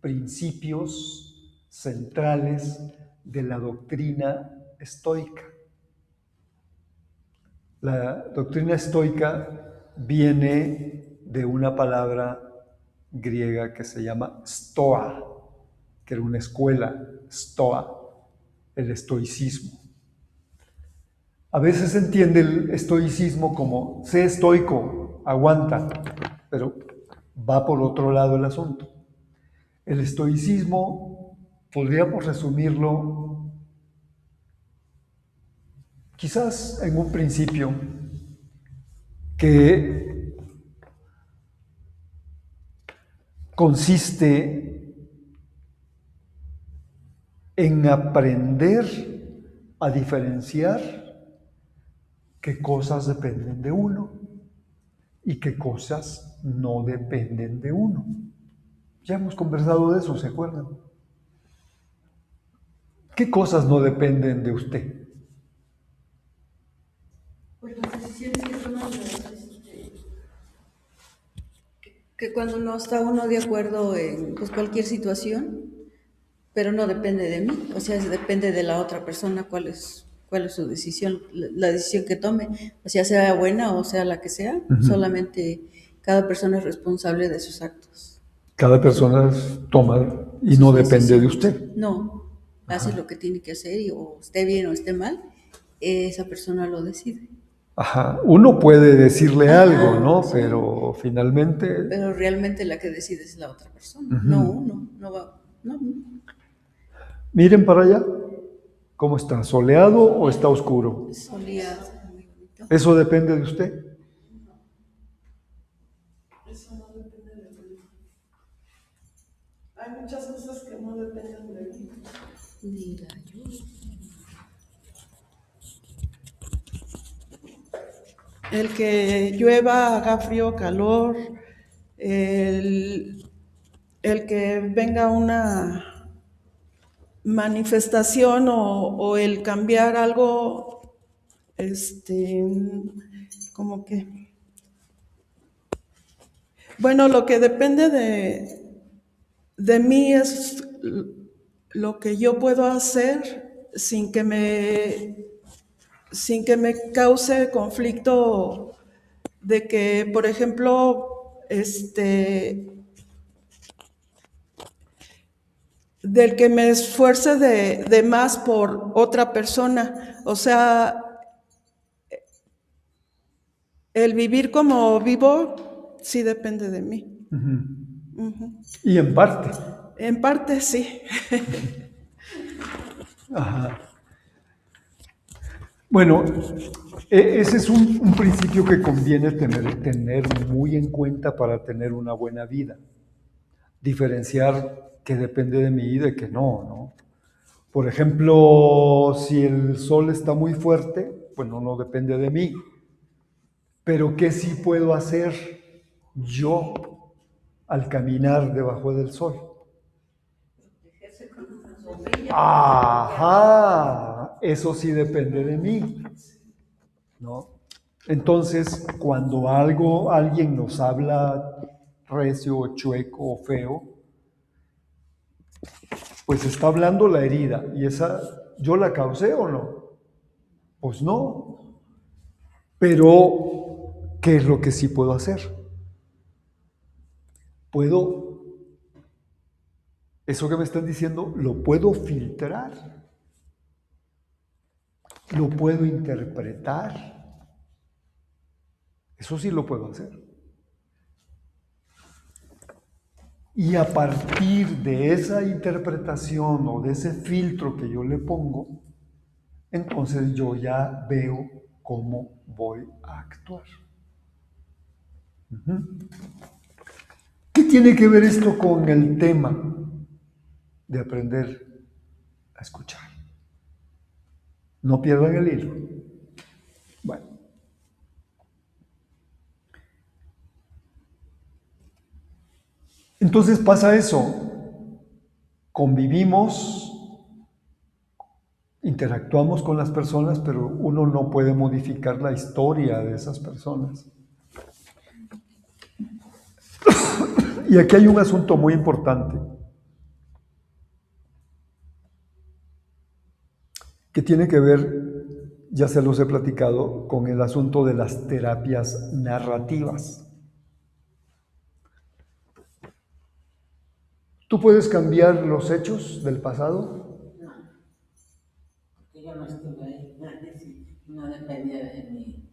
principios centrales de la doctrina estoica. La doctrina estoica viene de una palabra griega que se llama stoa, que era una escuela, stoa, el estoicismo. A veces se entiende el estoicismo como sé estoico, aguanta, pero va por otro lado el asunto. El estoicismo podríamos resumirlo quizás en un principio que consiste en aprender a diferenciar qué cosas dependen de uno y qué cosas no dependen de uno. Ya hemos conversado de eso, ¿se acuerdan? ¿Qué cosas no dependen de usted? Pues las decisiones que toman que cuando no está uno de acuerdo en pues, cualquier situación, pero no depende de mí, o sea, depende de la otra persona cuál es su decisión, la decisión que tome, o sea buena o sea la que sea, solamente cada persona es responsable de sus actos. Cada persona toma y no depende de usted. No, hace lo que tiene que hacer y o esté bien o esté mal, esa persona lo decide. Ajá, uno puede decirle algo, ¿no? Pero finalmente... Pero realmente la que decide es la otra persona, no uno, no va, no. Miren para allá, ¿cómo está? ¿Soleado o está oscuro? Solía muy bonito. ¿Eso depende de usted? Eso no depende de mí. Hay muchas cosas que no dependen de mí. Ni la lluvia. El que llueva, haga frío o calor, el que venga una manifestación o el cambiar algo, como que, bueno, lo que depende de mí es lo que yo puedo hacer sin que me cause conflicto de que, por ejemplo, del que me esfuerce de más por otra persona. O sea, el vivir como vivo sí depende de mí. Y en parte. En parte sí. Ajá. Bueno, ese es un principio que conviene tener muy en cuenta para tener una buena vida. Diferenciar que depende de mí y de que no, ¿no? Por ejemplo, si el sol está muy fuerte, bueno, no depende de mí. Pero ¿qué sí puedo hacer yo al caminar debajo del sol? Ajá, eso sí depende de mí, ¿no? Entonces, cuando alguien nos habla recio o chueco o feo, pues está hablando la herida. ¿Y esa yo la causé o no? Pues no. Pero, ¿qué es lo que sí puedo hacer? puedo, eso que me están diciendo, lo puedo filtrar, lo puedo interpretar. Eso sí lo puedo hacer. Y a partir de esa interpretación o de ese filtro que yo le pongo, entonces yo ya veo cómo voy a actuar. ¿Qué tiene que ver esto con el tema de aprender a escuchar? No pierdan el hilo. Bueno. Entonces pasa eso. Convivimos, interactuamos con las personas, pero uno no puede modificar la historia de esas personas. Y aquí hay un asunto muy importante que tiene que ver, ya se los he platicado, con el asunto de las terapias narrativas. ¿Tú puedes cambiar los hechos del pasado? No, porque yo no estuve ahí, no dependía de mí,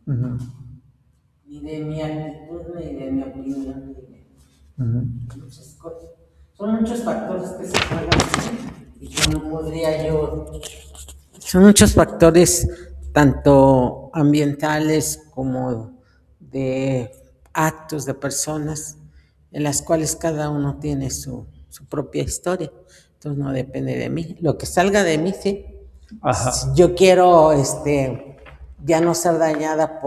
ni de mi actitud, ni de mi opinión, ni de muchas cosas. Son muchos factores que se juegan y que no podría yo. Son muchos factores, tanto ambientales como de actos de personas, en las cuales cada uno tiene su propia historia. Entonces no depende de mí. Lo que salga de mí, sí. Ajá. Si yo quiero ya no ser dañada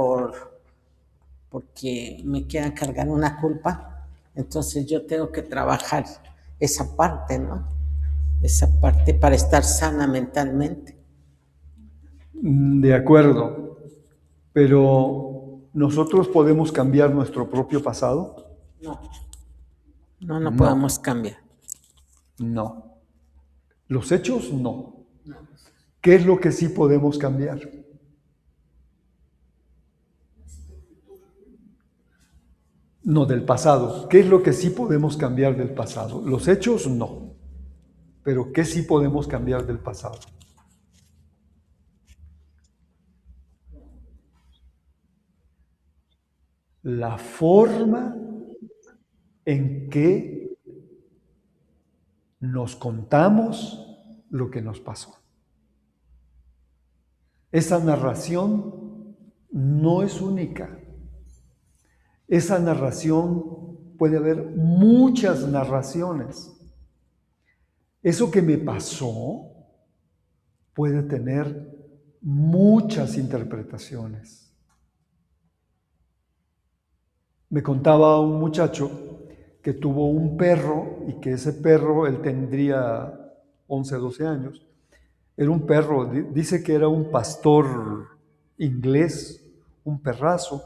porque me quieran cargar una culpa, entonces yo tengo que trabajar esa parte, ¿no? Esa parte para estar sana mentalmente. De acuerdo, pero ¿nosotros podemos cambiar nuestro propio pasado? No podemos cambiar. No. Los hechos, no. ¿Qué es lo que sí podemos cambiar? No, del pasado. ¿Qué es lo que sí podemos cambiar del pasado? Los hechos, no. Pero ¿qué sí podemos cambiar del pasado? La forma en que nos contamos lo que nos pasó. Esa narración no es única. Esa narración puede haber muchas narraciones. Eso que me pasó puede tener muchas interpretaciones. Me contaba un muchacho que tuvo un perro y que ese perro, él tendría 11, 12 años, era un perro, dice que era un pastor inglés, un perrazo,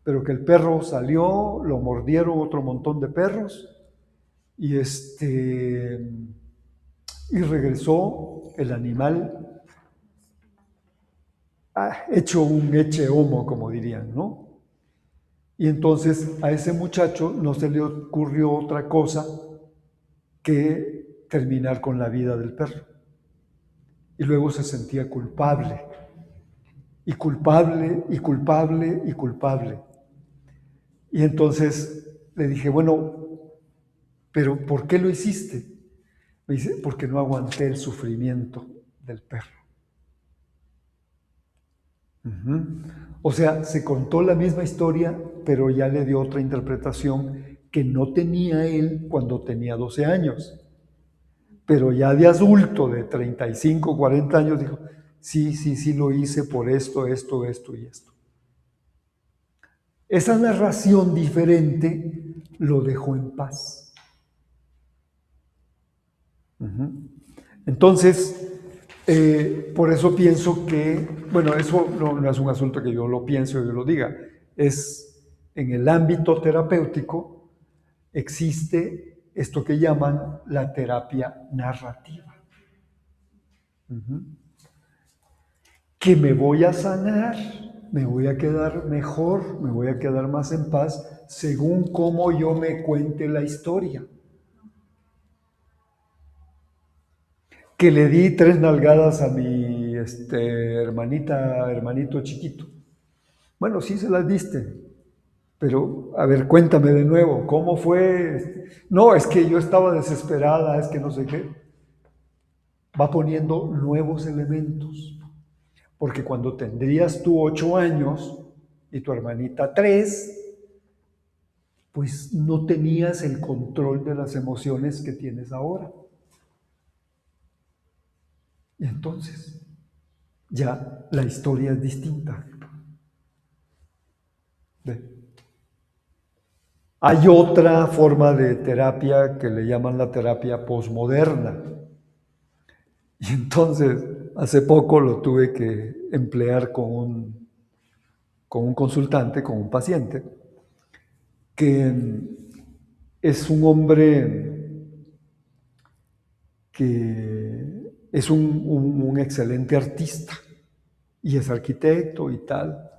pero que el perro salió, lo mordieron otro montón de perros y regresó el animal hecho un eche homo, como dirían, ¿no? Y entonces a ese muchacho no se le ocurrió otra cosa que terminar con la vida del perro. Y luego se sentía culpable, y culpable, y culpable, y culpable. Y entonces le dije, bueno, pero ¿por qué lo hiciste? Me dice, porque no aguanté el sufrimiento del perro. O sea, se contó la misma historia, pero ya le dio otra interpretación que no tenía él cuando tenía 12 años. Pero ya de adulto, de 35, 40 años, dijo, sí, lo hice por esto y esto. Esa narración diferente lo dejó en paz. Entonces, por eso pienso que, bueno, eso no es un asunto que yo lo piense o yo lo diga, es en el ámbito terapéutico existe esto que llaman la terapia narrativa. Que me voy a sanar me voy a quedar mejor, me voy a quedar más en paz según cómo yo me cuente la historia. Que le di 3 nalgadas a mi hermanito chiquito. Bueno, sí se las diste, pero a ver, cuéntame de nuevo, ¿cómo fue? No, es que yo estaba desesperada, es que no sé qué. Va poniendo nuevos elementos, porque cuando tendrías tú 8 años y tu hermanita 3, pues no tenías el control de las emociones que tienes ahora. Y entonces, ya la historia es distinta. ¿Ve? Hay otra forma de terapia que le llaman la terapia posmoderna. Y entonces, hace poco lo tuve que emplear con un consultante, con un paciente, que es un hombre que es un excelente artista y es arquitecto y tal,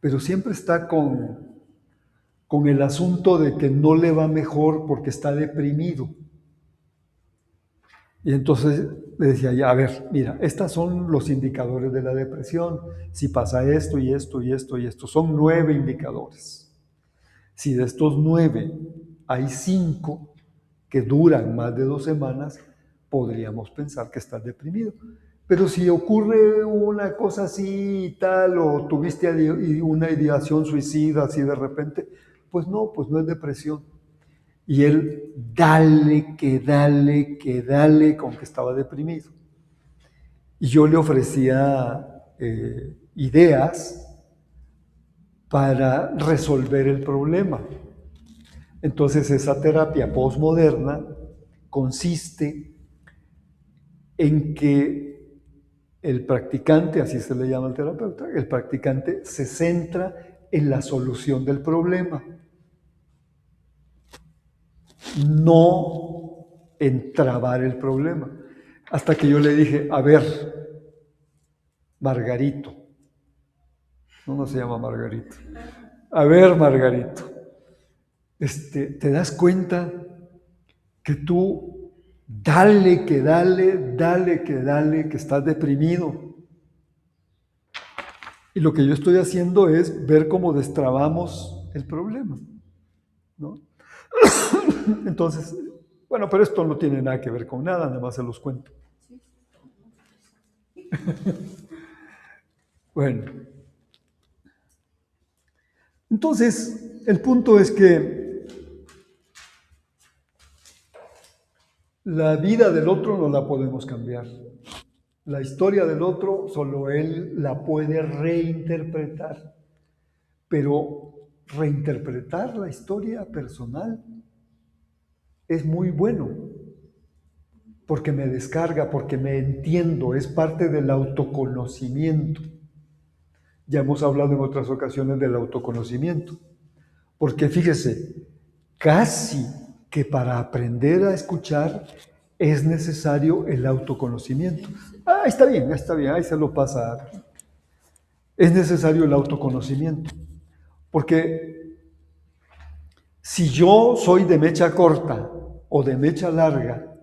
pero siempre está con el asunto de que no le va mejor porque está deprimido. Y entonces le decía, ya, a ver, mira, estos son los indicadores de la depresión. Si pasa esto y esto y esto y esto, son 9 indicadores. Si de estos 9 hay 5 que duran más de 2 semanas, podríamos pensar que estás deprimido. Pero si ocurre una cosa así y tal, o tuviste una ideación suicida así de repente, pues no es depresión. Y él, dale con que estaba deprimido. Y yo le ofrecía ideas para resolver el problema. Entonces esa terapia postmoderna consiste en que el practicante, así se le llama al terapeuta, el practicante se centra en la solución del problema, no en trabar el problema. Hasta que yo le dije, a ver, Margarito, no se llama Margarito, a ver, Margarito, ¿te das cuenta que tú dale, que estás deprimido? Y lo que yo estoy haciendo es ver cómo destrabamos el problema, ¿no? Entonces, bueno, pero esto no tiene nada que ver con nada, nada más se los cuento. Bueno, entonces, el punto es que la vida del otro no la podemos cambiar. La historia del otro solo él la puede reinterpretar. Pero reinterpretar la historia personal es muy bueno, porque me descarga, porque me entiendo, es parte del autoconocimiento. Ya hemos hablado en otras ocasiones del autoconocimiento, porque fíjese, casi que para aprender a escuchar es necesario el autoconocimiento. Está bien, ahí se lo pasa. Es necesario el autoconocimiento, porque si yo soy de mecha corta o de mecha larga,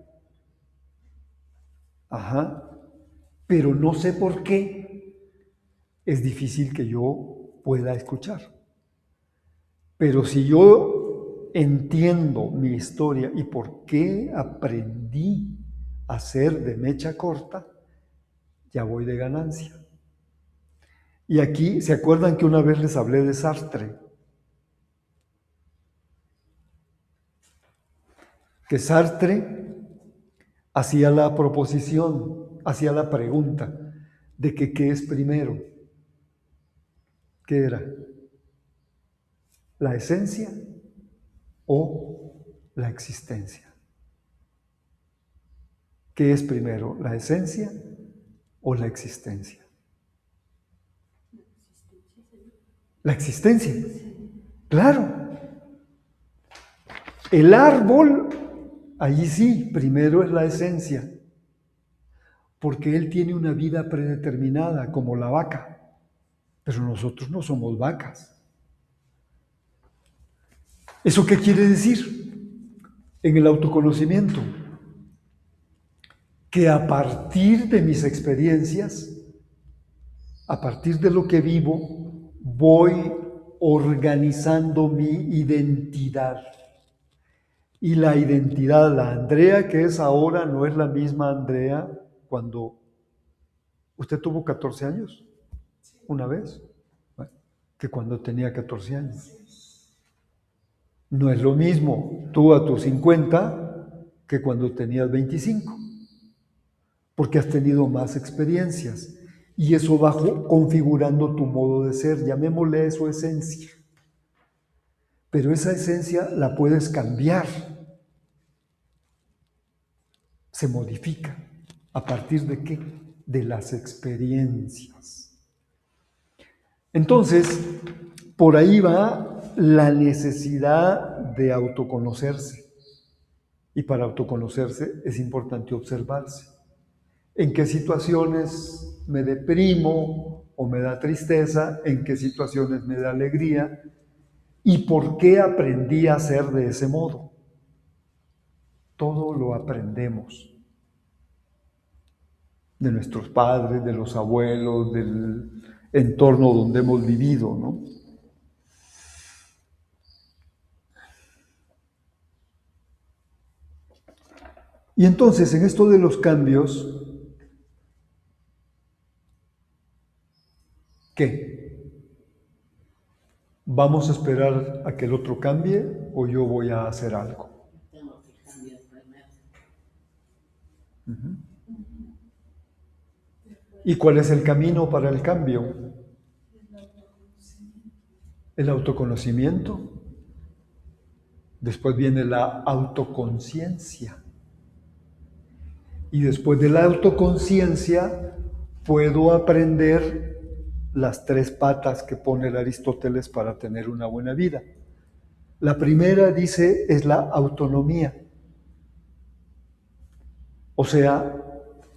pero no sé por qué, es difícil que yo pueda escuchar. Pero si yo entiendo mi historia y por qué aprendí a ser de mecha corta, ya voy de ganancia. Y aquí, ¿se acuerdan que una vez les hablé de Sartre? Que Sartre hacía la proposición, hacía la pregunta de que ¿qué es primero? ¿Qué era? ¿La esencia o la existencia? ¿Qué es primero? ¿La esencia o la existencia? La existencia. Claro. El árbol, allí sí, primero es la esencia, porque él tiene una vida predeterminada, como la vaca. pero nosotros no somos vacas. ¿Eso qué quiere decir? En el autoconocimiento, que a partir de mis experiencias, a partir de lo que vivo, voy organizando mi identidad. Y la identidad, la Andrea que es ahora, no es la misma Andrea cuando usted tuvo 14 años, una vez, bueno, que cuando tenía 14 años. No es lo mismo tú a tus 50 que cuando tenías 25, porque has tenido más experiencias y eso va configurando tu modo de ser, llamémosle eso esencia. Pero esa esencia la puedes cambiar, se modifica. ¿A partir de qué? De las experiencias. Entonces, por ahí va la necesidad de autoconocerse. Y para autoconocerse es importante observarse. ¿En qué situaciones me deprimo o me da tristeza? ¿En qué situaciones me da alegría? ¿Y por qué aprendí a ser de ese modo? Todo lo aprendemos. De nuestros padres, de los abuelos, del entorno donde hemos vivido, ¿no? Y entonces, en esto de los cambios, ¿qué? ¿Vamos a esperar a que el otro cambie o yo voy a hacer algo? Tengo que cambiar primero. Uh-huh. ¿Y cuál es el camino para el cambio? El autoconocimiento. Después viene la autoconciencia. Y después de la autoconciencia puedo aprender las 3 patas que pone el Aristóteles para tener una buena vida. La primera, dice, es la autonomía. O sea,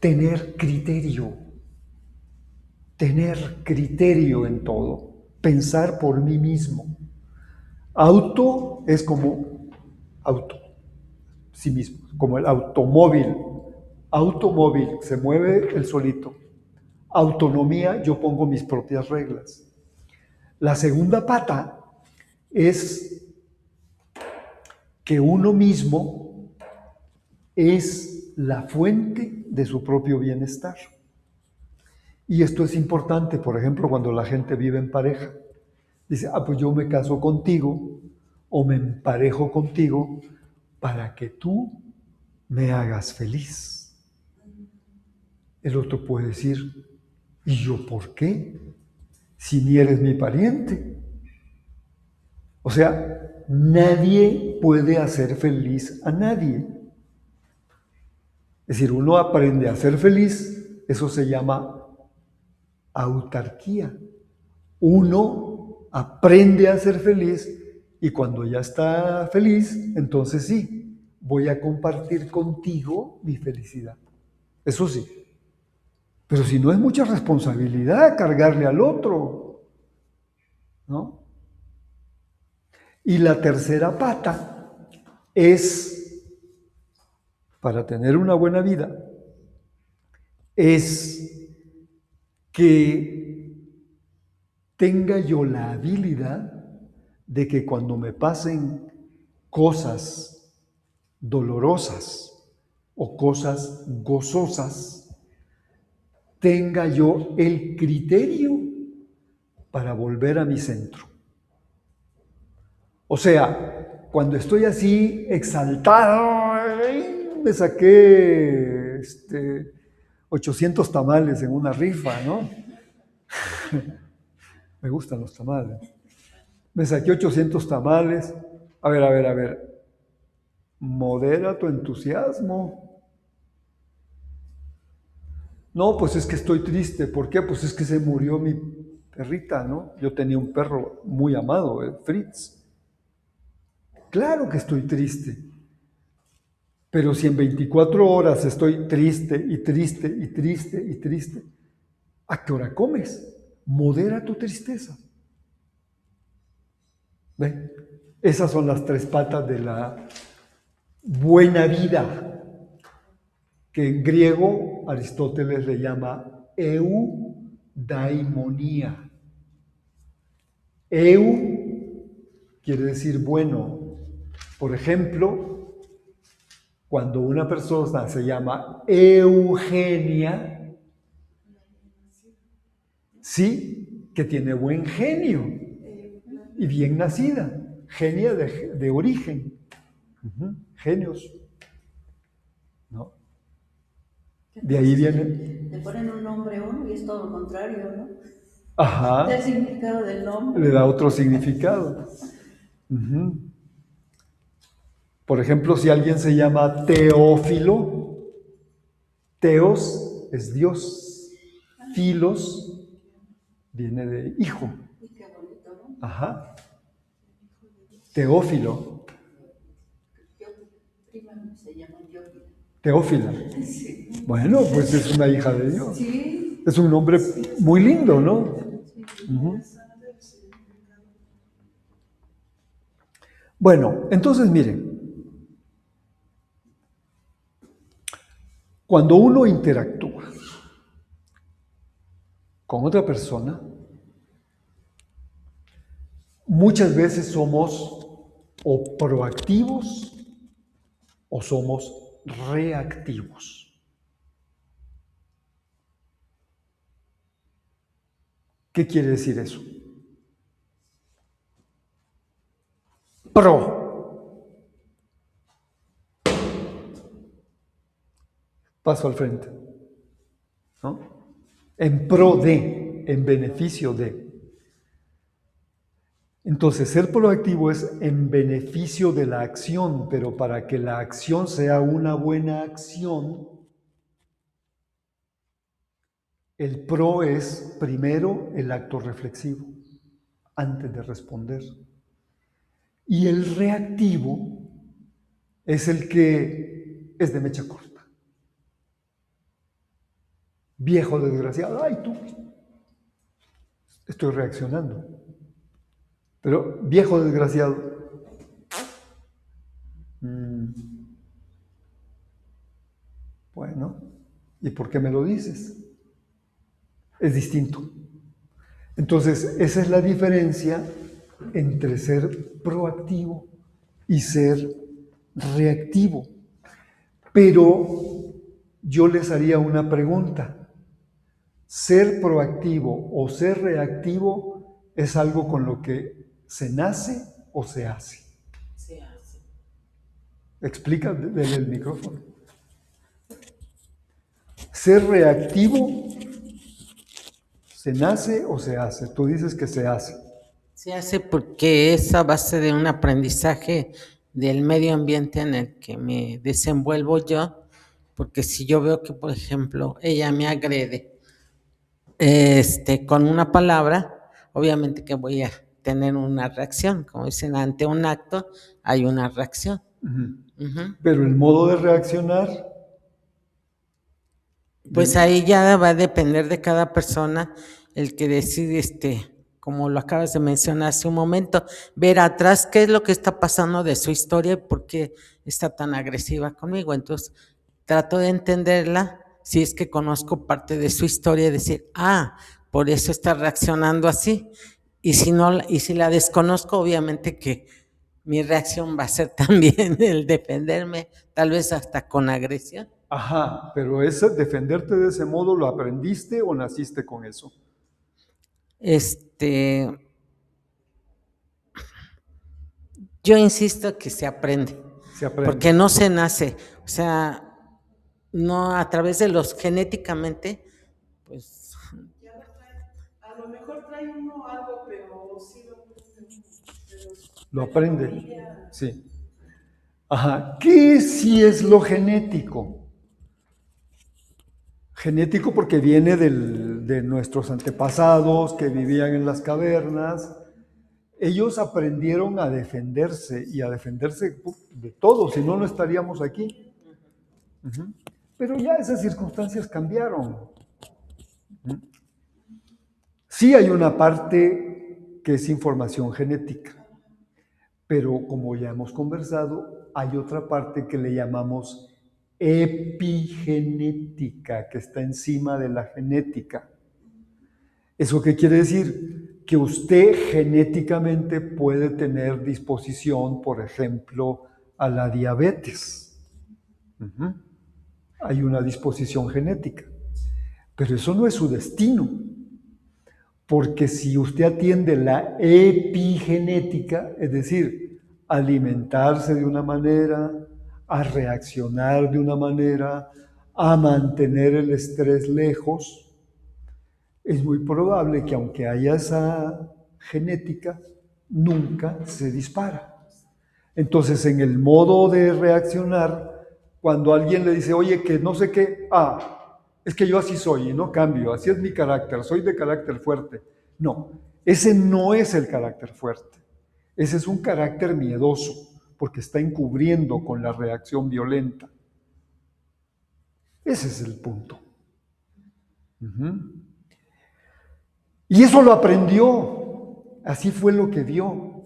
tener criterio en todo, pensar por mí mismo. Auto es como auto, sí mismo, como el automóvil. Automóvil, se mueve el solito. Autonomía, yo pongo mis propias reglas. La segunda pata es que uno mismo es la fuente de su propio bienestar. Y esto es importante, por ejemplo, cuando la gente vive en pareja. Dice, pues yo me caso contigo o me emparejo contigo para que tú me hagas feliz. El otro puede decir, ¿y yo por qué? Si ni eres mi pariente. O sea, nadie puede hacer feliz a nadie. Es decir, uno aprende a ser feliz, eso se llama autarquía. Uno aprende a ser feliz y cuando ya está feliz, entonces sí, voy a compartir contigo mi felicidad. Eso sí. Pero si no es mucha responsabilidad cargarle al otro, ¿no? Y la tercera pata es, para tener una buena vida, es que tenga yo la habilidad de que cuando me pasen cosas dolorosas o cosas gozosas, tenga yo el criterio para volver a mi centro. O sea, cuando estoy así exaltado, me saqué 800 tamales en una rifa, ¿no? Me gustan los tamales. Me saqué 800 tamales. A ver. Modera tu entusiasmo. No, pues es que estoy triste. ¿Por qué? Pues es que se murió mi perrita, ¿no? Yo tenía un perro muy amado, el Fritz. Claro que estoy triste. Pero si en 24 horas estoy triste, ¿a qué hora comes? modera tu tristeza. ¿Ven? Esas son las tres patas de la buena vida, que en griego Aristóteles le llama eudaimonía. Eu quiere decir bueno. Por ejemplo, cuando una persona se llama Eugenia, sí, que tiene buen genio y bien nacida, genia de origen, genios, ¿no? De ahí viene. Le ponen un nombre a uno y es todo lo contrario, ¿no? Ajá. El significado del nombre. Le da otro significado. Por ejemplo, si alguien se llama Teófilo, Teos es Dios, Filos viene de hijo. Uy, qué bonito, ¿no? Ajá. Teófilo, Yo, prima se llama Teófila. Teófila. Sí. Bueno, pues es una hija de Dios. Sí. Es un nombre muy lindo, ¿no? Ujú. Bueno, entonces miren, cuando uno interactúa con otra persona, muchas veces somos o proactivos o somos reactivos. ¿Qué quiere decir eso? Pro. Paso al frente, ¿no? En pro de, en beneficio de. Entonces, ser proactivo es en beneficio de la acción, pero para que la acción sea una buena acción, el pro es primero el acto reflexivo, antes de responder. Y el reactivo es el que es de mecha corta. Viejo desgraciado, ay tú, estoy reaccionando. Pero viejo desgraciado, bueno, ¿y por qué me lo dices? Es distinto. Entonces, esa es la diferencia entre ser proactivo y ser reactivo. Pero yo les haría una pregunta. ¿Ser proactivo o ser reactivo es algo con lo que se nace o se hace? Se hace. Explica desde el micrófono. Ser reactivo, ¿se nace o se hace? Tú dices que se hace. Se hace porque es a base de un aprendizaje del medio ambiente en el que me desenvuelvo yo, porque si yo veo que, por ejemplo, ella me agrede con una palabra, obviamente que voy a tener una reacción, como dicen, ante un acto hay una reacción. Pero el modo de reaccionar, pues ahí ya va a depender de cada persona el que decide, como lo acabas de mencionar hace un momento, ver atrás qué es lo que está pasando de su historia y por qué está tan agresiva conmigo. Entonces, trato de entenderla, si es que conozco parte de su historia, y decir, por eso está reaccionando así. Y si no, y si la desconozco, obviamente que mi reacción va a ser también el defenderme, tal vez hasta con agresión. Ajá, pero defenderte de ese modo, ¿lo aprendiste o naciste con eso? Yo insisto que se aprende. Se aprende. Porque no se nace, o sea, no a través de los genéticamente, pues. A lo mejor trae uno algo, pero sí lo aprende. Sí. Ajá. ¿Qué sí es lo genético? Genético porque viene de nuestros antepasados que vivían en las cavernas. Ellos aprendieron a defenderse y a defenderse de todo, si no, no estaríamos aquí. Pero ya esas circunstancias cambiaron. Sí hay una parte que es información genética, pero como ya hemos conversado, hay otra parte que le llamamos epigenética, que está encima de la genética. ¿Eso qué quiere decir? Que usted genéticamente puede tener disposición, por ejemplo, a la diabetes. Ujú. Hay una disposición genética, pero eso no es su destino, porque si usted atiende la epigenética, es decir, alimentarse de una manera, a reaccionar de una manera, a mantener el estrés lejos, es muy probable que aunque haya esa genética, nunca se dispara. Entonces, en el modo de reaccionar, cuando alguien le dice, oye, que no sé qué, es que yo así soy y no cambio, así es mi carácter, soy de carácter fuerte. No, ese no es el carácter fuerte, ese es un carácter miedoso, porque está encubriendo con la reacción violenta. Ese es el punto. Y eso lo aprendió, así fue lo que vio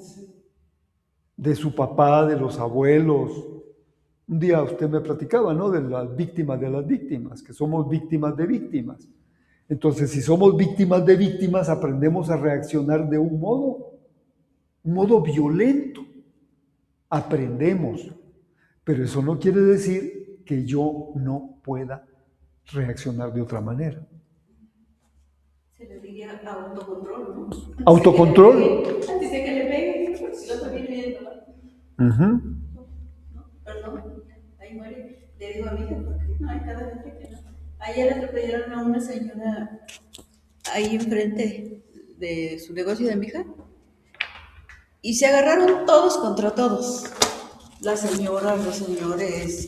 de su papá, de los abuelos. Un día usted me platicaba, ¿no? De las víctimas, que somos víctimas de víctimas. Entonces, si somos víctimas de víctimas, aprendemos a reaccionar de un modo violento. Aprendemos, pero eso no quiere decir que yo no pueda reaccionar de otra manera. Se le diría autocontrol, ¿no? Autocontrol. Antes de que le peguen, porque si lo está viendo. Uh-huh. No, perdón, ahí muere. Le digo a mi hija, porque no hay cada vez que no. Ayer atropellaron a una señora ahí enfrente de su negocio de mi hija y se agarraron todos contra todos. Las señoras, los señores,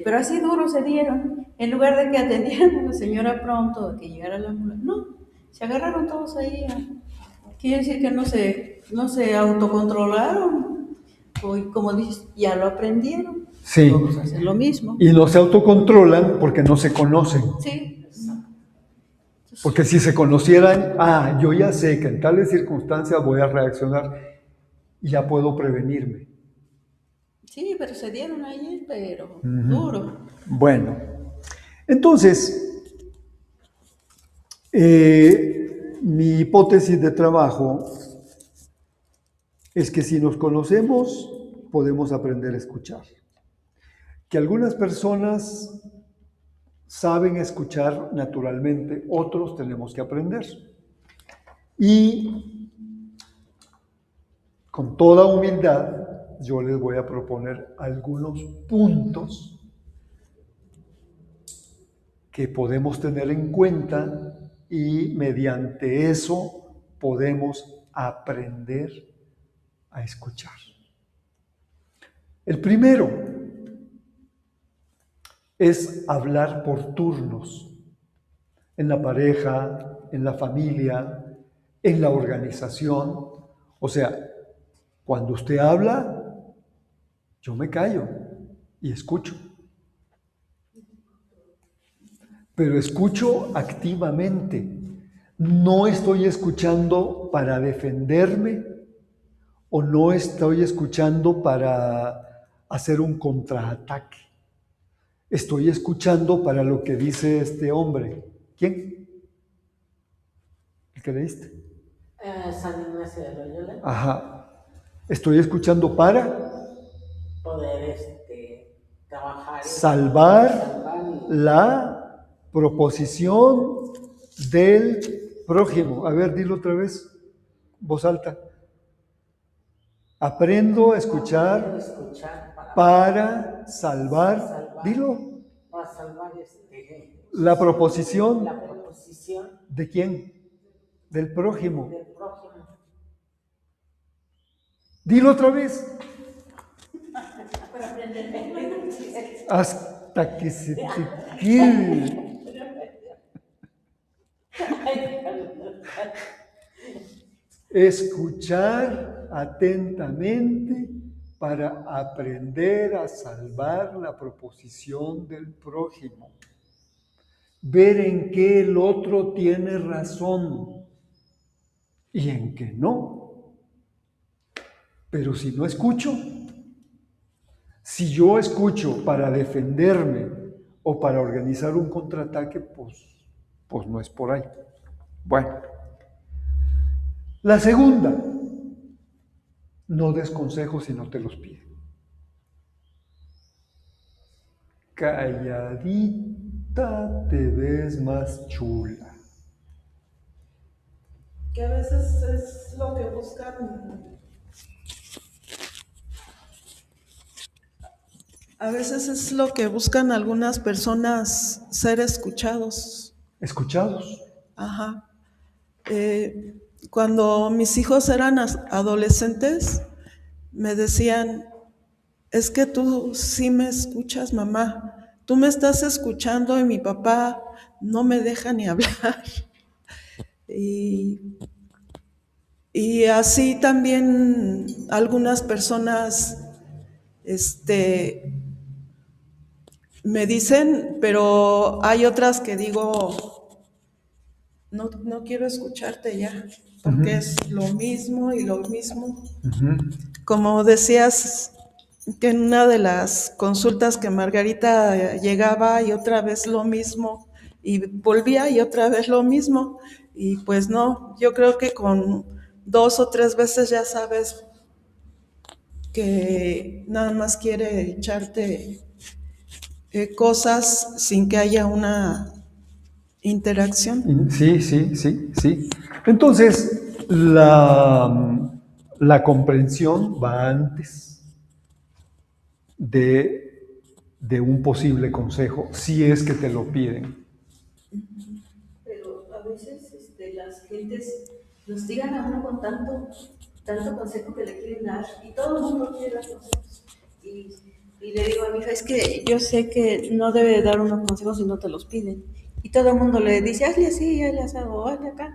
pero así duro se dieron. En lugar de que atendieran a la señora pronto, de que llegara la ambulancia, no, se agarraron todos ahí. Quiere decir que no se autocontrolaron. O, como dices, ya lo aprendieron. Sí. Todos hacen lo mismo. Y no se autocontrolan porque no se conocen. Sí. Porque si se conocieran, yo ya sé que en tales circunstancias voy a reaccionar y ya puedo prevenirme. Sí, pero se dieron ahí, pero duro. Bueno, entonces, mi hipótesis de trabajo es que si nos conocemos, podemos aprender a escuchar. Que algunas personas saben escuchar naturalmente, otros tenemos que aprender. Y con toda humildad, yo les voy a proponer algunos puntos que podemos tener en cuenta y mediante eso podemos aprender a escuchar. El primero es hablar por turnos, en la pareja, en la familia, en la organización. O sea, cuando usted habla, yo me callo y escucho. Pero escucho activamente. No estoy escuchando para defenderme o no estoy escuchando para hacer un contraataque. Estoy escuchando para lo que dice este hombre. ¿Quién? ¿El que leíste? San Ignacio de Loyola. Ajá. Estoy escuchando para Poder trabajar. Salvar la proposición del prójimo. A ver, dilo otra vez, voz alta. Aprendo a escuchar para salvar, dilo. Para salvar La proposición. La proposición. ¿De quién? Del prójimo. Del prójimo. Dilo otra vez. Hasta que se te quede. Escuchar atentamente para aprender a salvar la proposición del prójimo. ver en qué el otro tiene razón y en qué no. Pero si no escucho, si yo escucho para defenderme o para organizar un contraataque, pues no es por ahí. Bueno, la segunda, no des consejos si no te los piden. Calladita te ves más chula. Que a veces es lo que buscan. A veces es lo que buscan algunas personas, ser escuchados. ¿Escuchados? Ajá. Cuando mis hijos eran adolescentes, me decían, es que tú sí me escuchas, mamá. Tú me estás escuchando y mi papá no me deja ni hablar. Y, y así también algunas personas me dicen, pero hay otras que digo, no quiero escucharte ya, porque es lo mismo y lo mismo. Como decías, que en una de las consultas que Margarita llegaba y otra vez lo mismo, y volvía y otra vez lo mismo, y pues no, yo creo que con 2 o 3 veces ya sabes que nada más quiere echarte cosas sin que haya una interacción. Sí. Entonces, la comprensión va antes de un posible consejo, si es que te lo piden. Pero a veces las gentes nos digan a uno con tanto consejo que le quieren dar y todo el mundo quiere dar consejos. Y le digo a mi hija, es que yo sé que no debe de dar unos consejos si no te los piden. Y todo el mundo le dice, hazle así, hazle así, o hazle acá.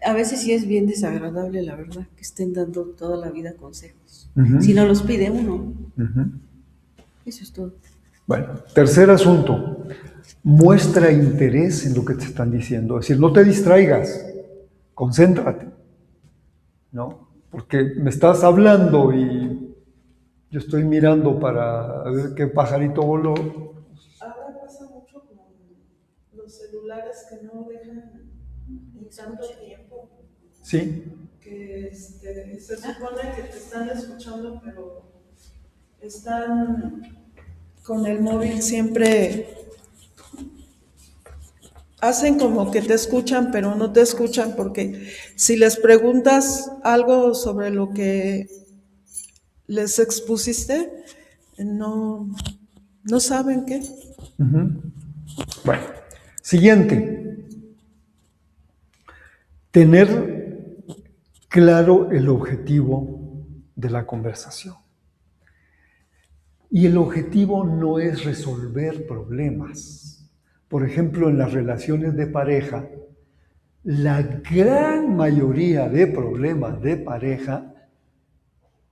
A veces sí es bien desagradable, la verdad, que estén dando toda la vida consejos. Si no los pide uno. Eso es todo. Bueno, tercer asunto, muestra interés en lo que te están diciendo. Es decir, no te distraigas, concéntrate, ¿no? Porque me estás hablando y yo estoy mirando para ver qué pajarito voló. Ahora pasa mucho con los celulares que no dejan ni tanto tiempo, Sí. que se supone que te están escuchando, pero están con el móvil siempre, hacen como que te escuchan, pero no te escuchan, porque si les preguntas algo sobre lo que les expusiste, no saben qué. Bueno, siguiente. Tener claro el objetivo de la conversación. Y el objetivo no es resolver problemas. Por ejemplo, en las relaciones de pareja, la gran mayoría de problemas de pareja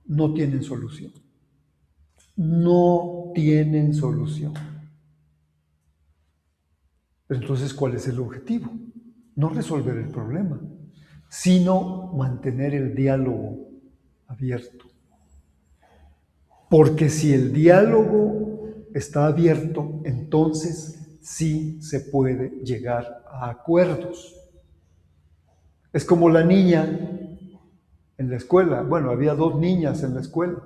no tienen solución. No tienen solución. Entonces, ¿cuál es el objetivo? No resolver el problema, sino mantener el diálogo abierto. Porque si el diálogo está abierto, entonces sí se puede llegar a acuerdos. Es como la niña en la escuela. Bueno, había 2 niñas en la escuela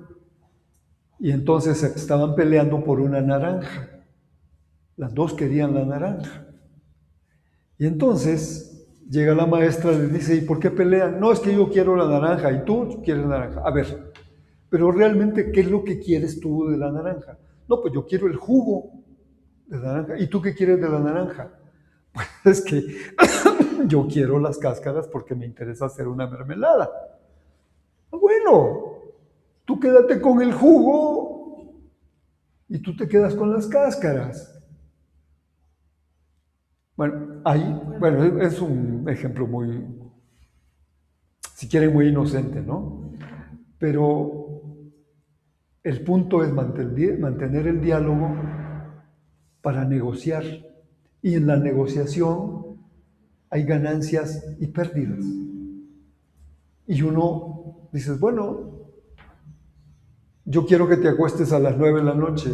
y entonces estaban peleando por una naranja. Las 2 querían la naranja. Y entonces llega la maestra y les dice, ¿y por qué pelean? No, es que yo quiero la naranja y tú quieres la naranja. A ver, pero realmente, ¿qué es lo que quieres tú de la naranja? No, pues yo quiero el jugo de la naranja. ¿Y tú qué quieres de la naranja? Pues es que yo quiero las cáscaras porque me interesa hacer una mermelada. Bueno, tú quédate con el jugo y tú te quedas con las cáscaras. Bueno, es un ejemplo muy, si quieren, muy inocente, ¿no? Pero el punto es mantener el diálogo para negociar Y en la negociación hay ganancias y pérdidas. Y uno dice, bueno, yo quiero que te acuestes a las 9 de la noche.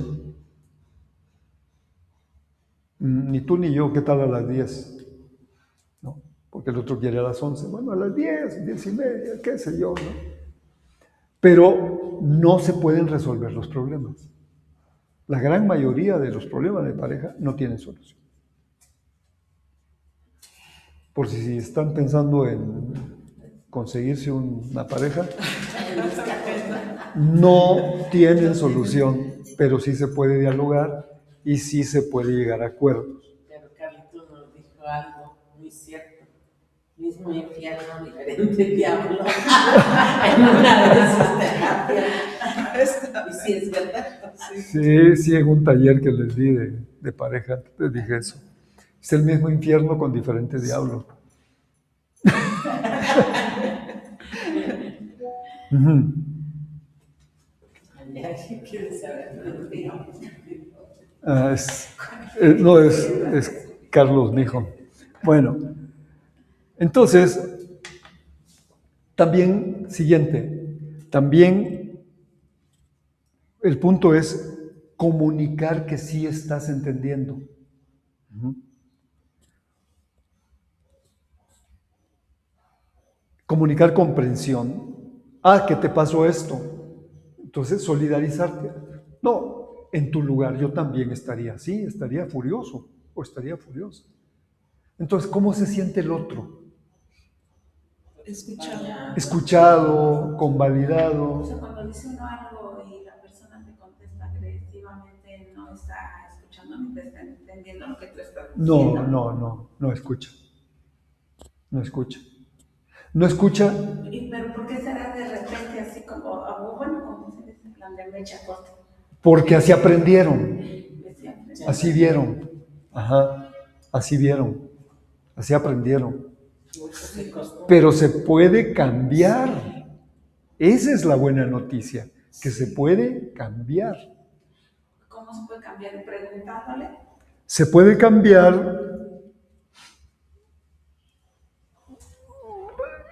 Ni tú ni yo, ¿qué tal a las 10? ¿No? Porque el otro quiere a las 11. Bueno, a las 10, 10:30, qué sé yo, ¿no? Pero no se pueden resolver los problemas. La gran mayoría de los problemas de pareja no tienen solución. Por si están pensando en conseguirse una pareja, no tienen solución, pero sí se puede dialogar y sí se puede llegar a acuerdos. Pero Carlitos nos dijo algo muy cierto. Mismo infierno, diferente diablo. En una de sus terapias. Y sí, es verdad. Sí, en un taller que les di de pareja, les dije eso. Es el mismo infierno con diferente diablo. Ujú. ¿Quieres saber? Ah, no, es Carlos, mi hijo. Bueno, entonces, también, siguiente, también el punto es comunicar que sí estás entendiendo. Ujú. Comunicar comprensión. Ah, ¿qué te pasó esto? Entonces, solidarizarte. No, en tu lugar yo también estaría así, estaría furioso o estaría furiosa. Entonces, ¿cómo se siente el otro? Escuchado. Escuchado, O convalidado. sea, cuando dice uno algo y la persona te contesta agresivamente, no está escuchando ni te está entendiendo lo que tú estás diciendo. No escucha. No escucha. No escucha Pero ¿por qué será de repente así como, bueno, como se dice en plan de mecha corta? porque así aprendieron, De siempre. así vieron. Ajá, así vieron, así aprendieron. Pero se puede cambiar. Esa es la buena noticia, que se puede cambiar. ¿Cómo se puede cambiar? Preguntándole. Se puede cambiar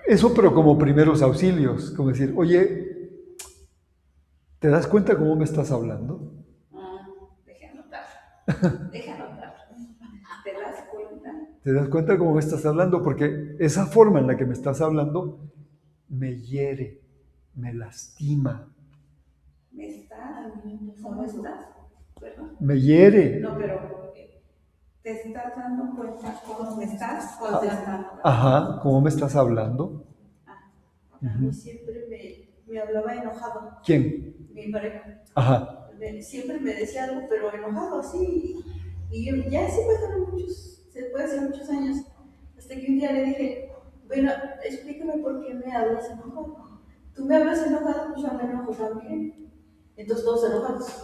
eso, pero como primeros auxilios, como decir, oye, ¿te das cuenta cómo me estás hablando? Deje anotar. Deje anotar. ¿Te das cuenta? ¿Te das cuenta cómo me estás hablando? Porque esa forma en la que me estás hablando me hiere, me lastima, ¿Cómo estás? Perdón. me hiere. No, pero ¿te estás dando cuenta cómo me estás contestando? Ajá, ¿cómo me estás hablando? A mí siempre me hablaba enojado, ¿Quién? mi pareja. Ajá, Siempre me decía algo, pero enojado así. Y yo, ya sí se puede hacer muchos años, hasta que un día le dije, bueno, explícame por qué me hablas enojado. Tú me hablas enojado, pues yo me enojo también. Entonces todos enojados.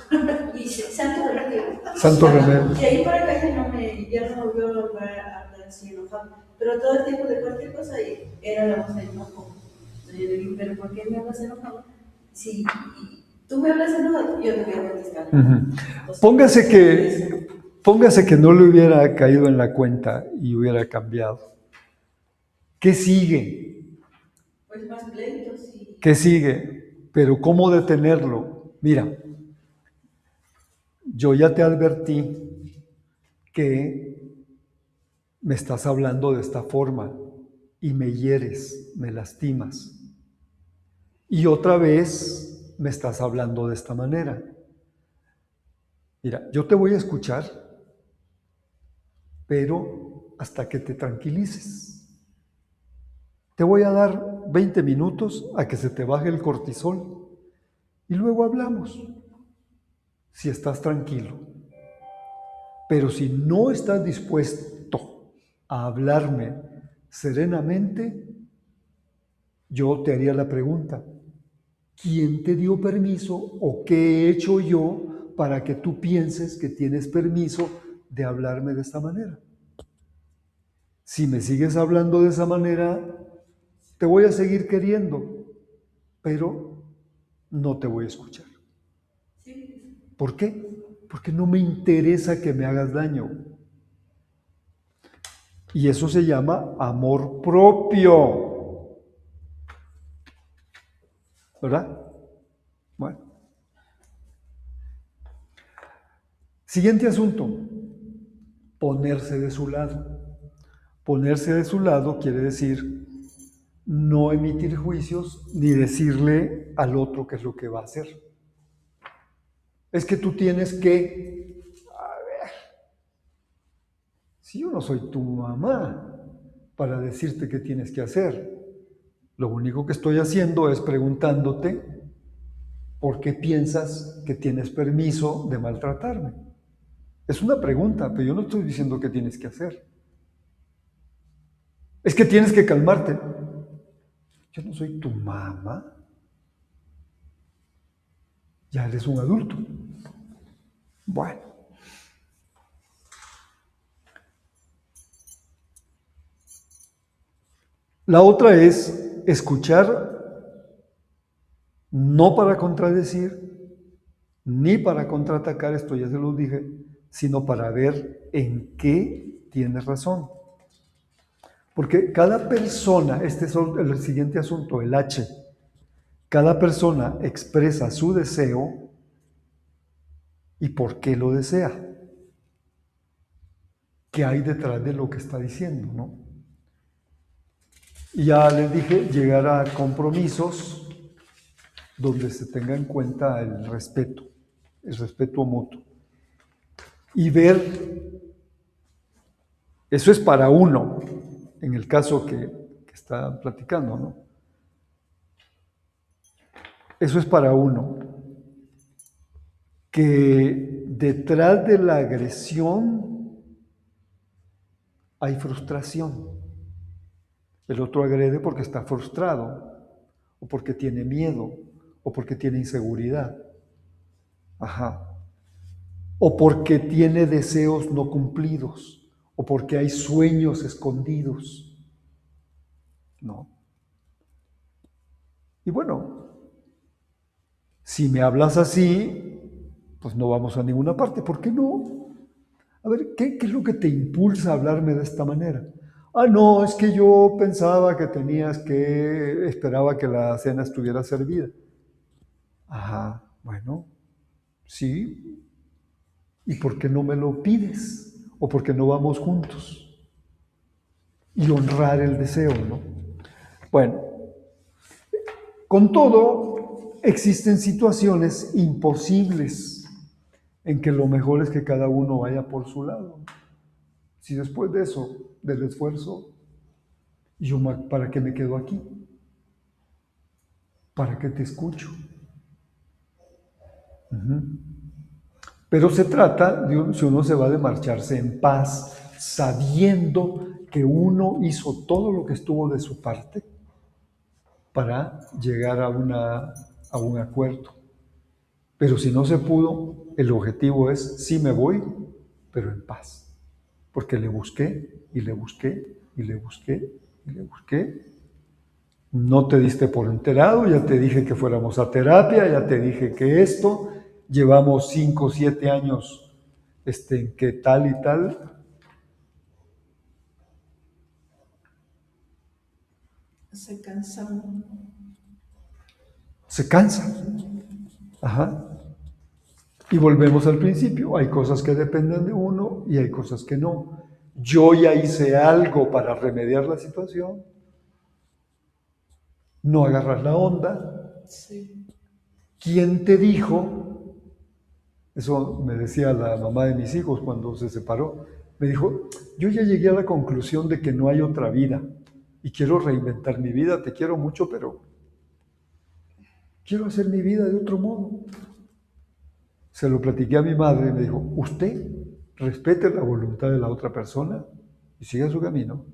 Y santo remedio. santo remedio. Y ahí para acá ya no volvió a hablar así enojado. Pero todo el tiempo de cualquier cosa era la voz de enojo. Entonces yo le dije, pero ¿por qué me hablas enojado? Si tú me hablas enojado, yo te voy a contestar. Ujú. Entonces, Póngase que no le hubiera caído en la cuenta y hubiera cambiado. ¿Qué sigue? pues más pleitos y ¿Qué sigue? Pero ¿cómo detenerlo? Mira, yo ya te advertí que me estás hablando de esta forma y me hieres, me lastimas. Y otra vez me estás hablando de esta manera. Mira, yo te voy a escuchar, pero hasta que te tranquilices. Te voy a dar 20 minutos a que se te baje el cortisol y luego hablamos, si estás tranquilo. Pero si no estás dispuesto a hablarme serenamente, yo te haría la pregunta, ¿quién te dio permiso o qué he hecho yo para que tú pienses que tienes permiso de hablarme de esta manera? Si me sigues hablando de esa manera, te voy a seguir queriendo, pero no te voy a escuchar. ¿Por qué? Porque no me interesa que me hagas daño. Y eso se llama amor propio. ¿Verdad? Bueno. Siguiente asunto. Ponerse de su lado. Ponerse de su lado quiere decir no emitir juicios ni decirle al otro qué es lo que va a hacer. Es que tú tienes que... A ver, si yo no soy tu mamá para decirte qué tienes que hacer, lo único que estoy haciendo es preguntándote por qué piensas que tienes permiso de maltratarme. Es una pregunta, pero yo no estoy diciendo qué tienes que hacer. Es que tienes que calmarte. Yo no soy tu mamá. Ya eres un adulto. Bueno. La otra es escuchar, no para contradecir, ni para contraatacar, esto ya se lo dije, sino para ver en qué tienes razón. Porque cada persona, este es el siguiente asunto, el H, cada persona expresa su deseo y por qué lo desea. ¿Qué hay detrás de lo que está diciendo, no? Y ya les dije, llegar a compromisos donde se tenga en cuenta el respeto mutuo. Y ver, eso es para uno, en el caso que está platicando, ¿no? Eso es para uno. Que detrás de la agresión hay frustración. El otro agrede porque está frustrado, o porque tiene miedo, o porque tiene inseguridad. Ajá. O porque tiene deseos no cumplidos, o porque hay sueños escondidos. No. Y bueno, si me hablas así, pues no vamos a ninguna parte. ¿Por qué no? A ver, ¿qué es lo que te impulsa a hablarme de esta manera? Ah, no, es que yo pensaba que esperaba que la cena estuviera servida. Ajá, bueno, sí. ¿Y por qué no me lo pides? ¿O por qué no vamos juntos? Y honrar el deseo, ¿no? Bueno, con todo, existen situaciones imposibles en que lo mejor es que cada uno vaya por su lado. Si después de eso, del esfuerzo, ¿para qué me quedo aquí? ¿Para qué te escucho? Pero se trata de si uno se va de marcharse en paz, sabiendo que uno hizo todo lo que estuvo de su parte para llegar a un acuerdo. Pero si no se pudo, el objetivo es, sí me voy, pero en paz. Porque le busqué, y le busqué, y le busqué, y le busqué. No te diste por enterado, ya te dije que fuéramos a terapia, ya te dije que esto, llevamos 5 o 7 años en que tal y tal. Se cansan. Se cansan. Ajá. Y volvemos al principio, hay cosas que dependen de uno y hay cosas que no. Yo ya hice algo para remediar la situación. No agarras la onda. Sí. ¿Quién te dijo? Eso me decía la mamá de mis hijos cuando se separó. Me dijo, yo ya llegué a la conclusión de que no hay otra vida y quiero reinventar mi vida. Te quiero mucho, pero quiero hacer mi vida de otro modo. Se lo platiqué a mi madre y me dijo, usted respete la voluntad de la otra persona y siga su camino.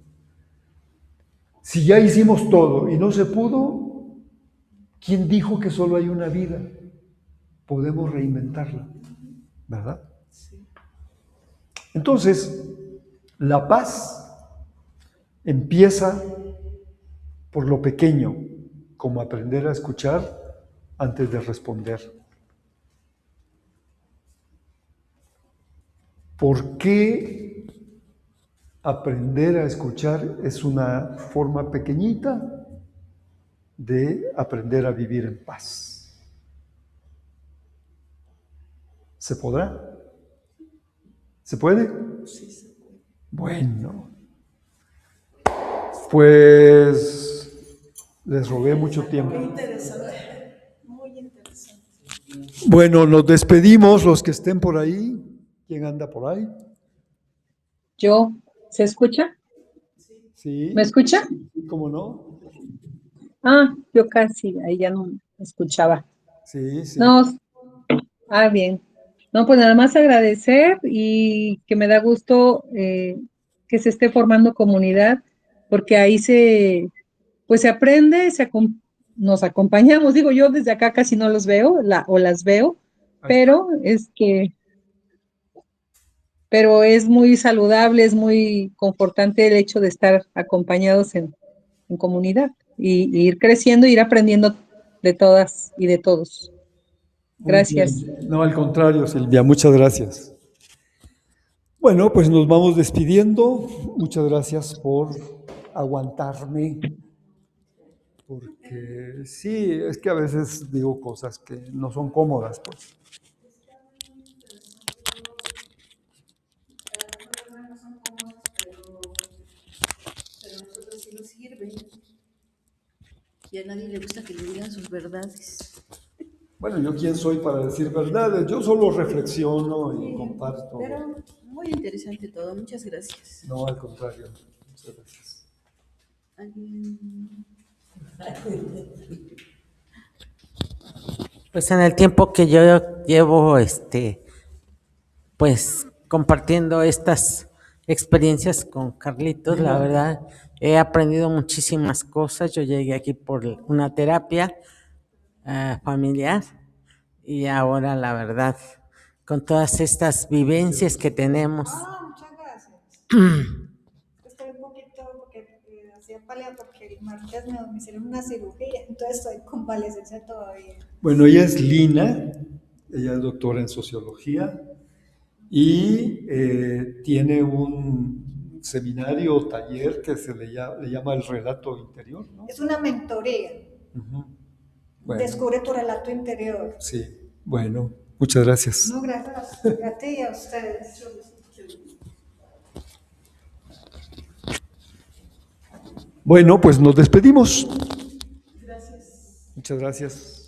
Si ya hicimos todo y no se pudo, ¿quién dijo que solo hay una vida? Podemos reinventarla, ¿verdad? Sí. Entonces, la paz empieza por lo pequeño, como aprender a escuchar antes de responder. ¿Por qué aprender a escuchar es una forma pequeñita de aprender a vivir en paz. ¿Se podrá? ¿Se puede? Sí, se puede. Bueno, pues les robé mucho tiempo. Muy interesante. Muy interesante. Bueno, nos despedimos los que estén por ahí. ¿Quién anda por ahí? Yo, ¿se escucha? Sí, ¿Me escucha? ¿cómo no? Ah, yo casi, ahí ya no me escuchaba. Sí, sí. No, bien. No, pues nada más agradecer y que me da gusto que se esté formando comunidad, porque ahí pues se aprende, nos acompañamos. Digo, yo desde acá casi no los veo, o las veo, pero pero es muy saludable, es muy confortante el hecho de estar acompañados en comunidad y ir creciendo, ir aprendiendo de todas y de todos. Muy Gracias. bien. No, al contrario, Silvia, muchas gracias. Bueno, pues nos vamos despidiendo. Muchas gracias por aguantarme, porque sí, es que a veces digo cosas que no son cómodas, pues. No son cómodas, pero a nosotros sí nos sirven. Y a nadie le gusta que le digan sus verdades. Bueno, ¿yo quién soy para decir verdades? Yo solo reflexiono y comparto. Pero muy interesante todo. Muchas gracias. No, al contrario. Muchas gracias. ¿Alguien? Pues en el tiempo que yo llevo, pues compartiendo estas experiencias con Carlitos, la verdad, he aprendido muchísimas cosas. Yo llegué aquí por una terapia familiar y ahora, la verdad, con todas estas vivencias que tenemos. Muchas gracias. Estoy un poquito porque hacía palea porque el martes me hicieron una cirugía, entonces estoy en convalescencia todavía. Bueno, ella es Lina, ella es doctora en sociología y tiene un seminario o taller que se le llama el relato interior, ¿no? Es una mentoría. Uh-huh. Bueno, Descubre tu relato interior. sí, bueno, muchas gracias. No, gracias a ti y a ustedes. Bueno, pues nos despedimos. Gracias. Muchas gracias.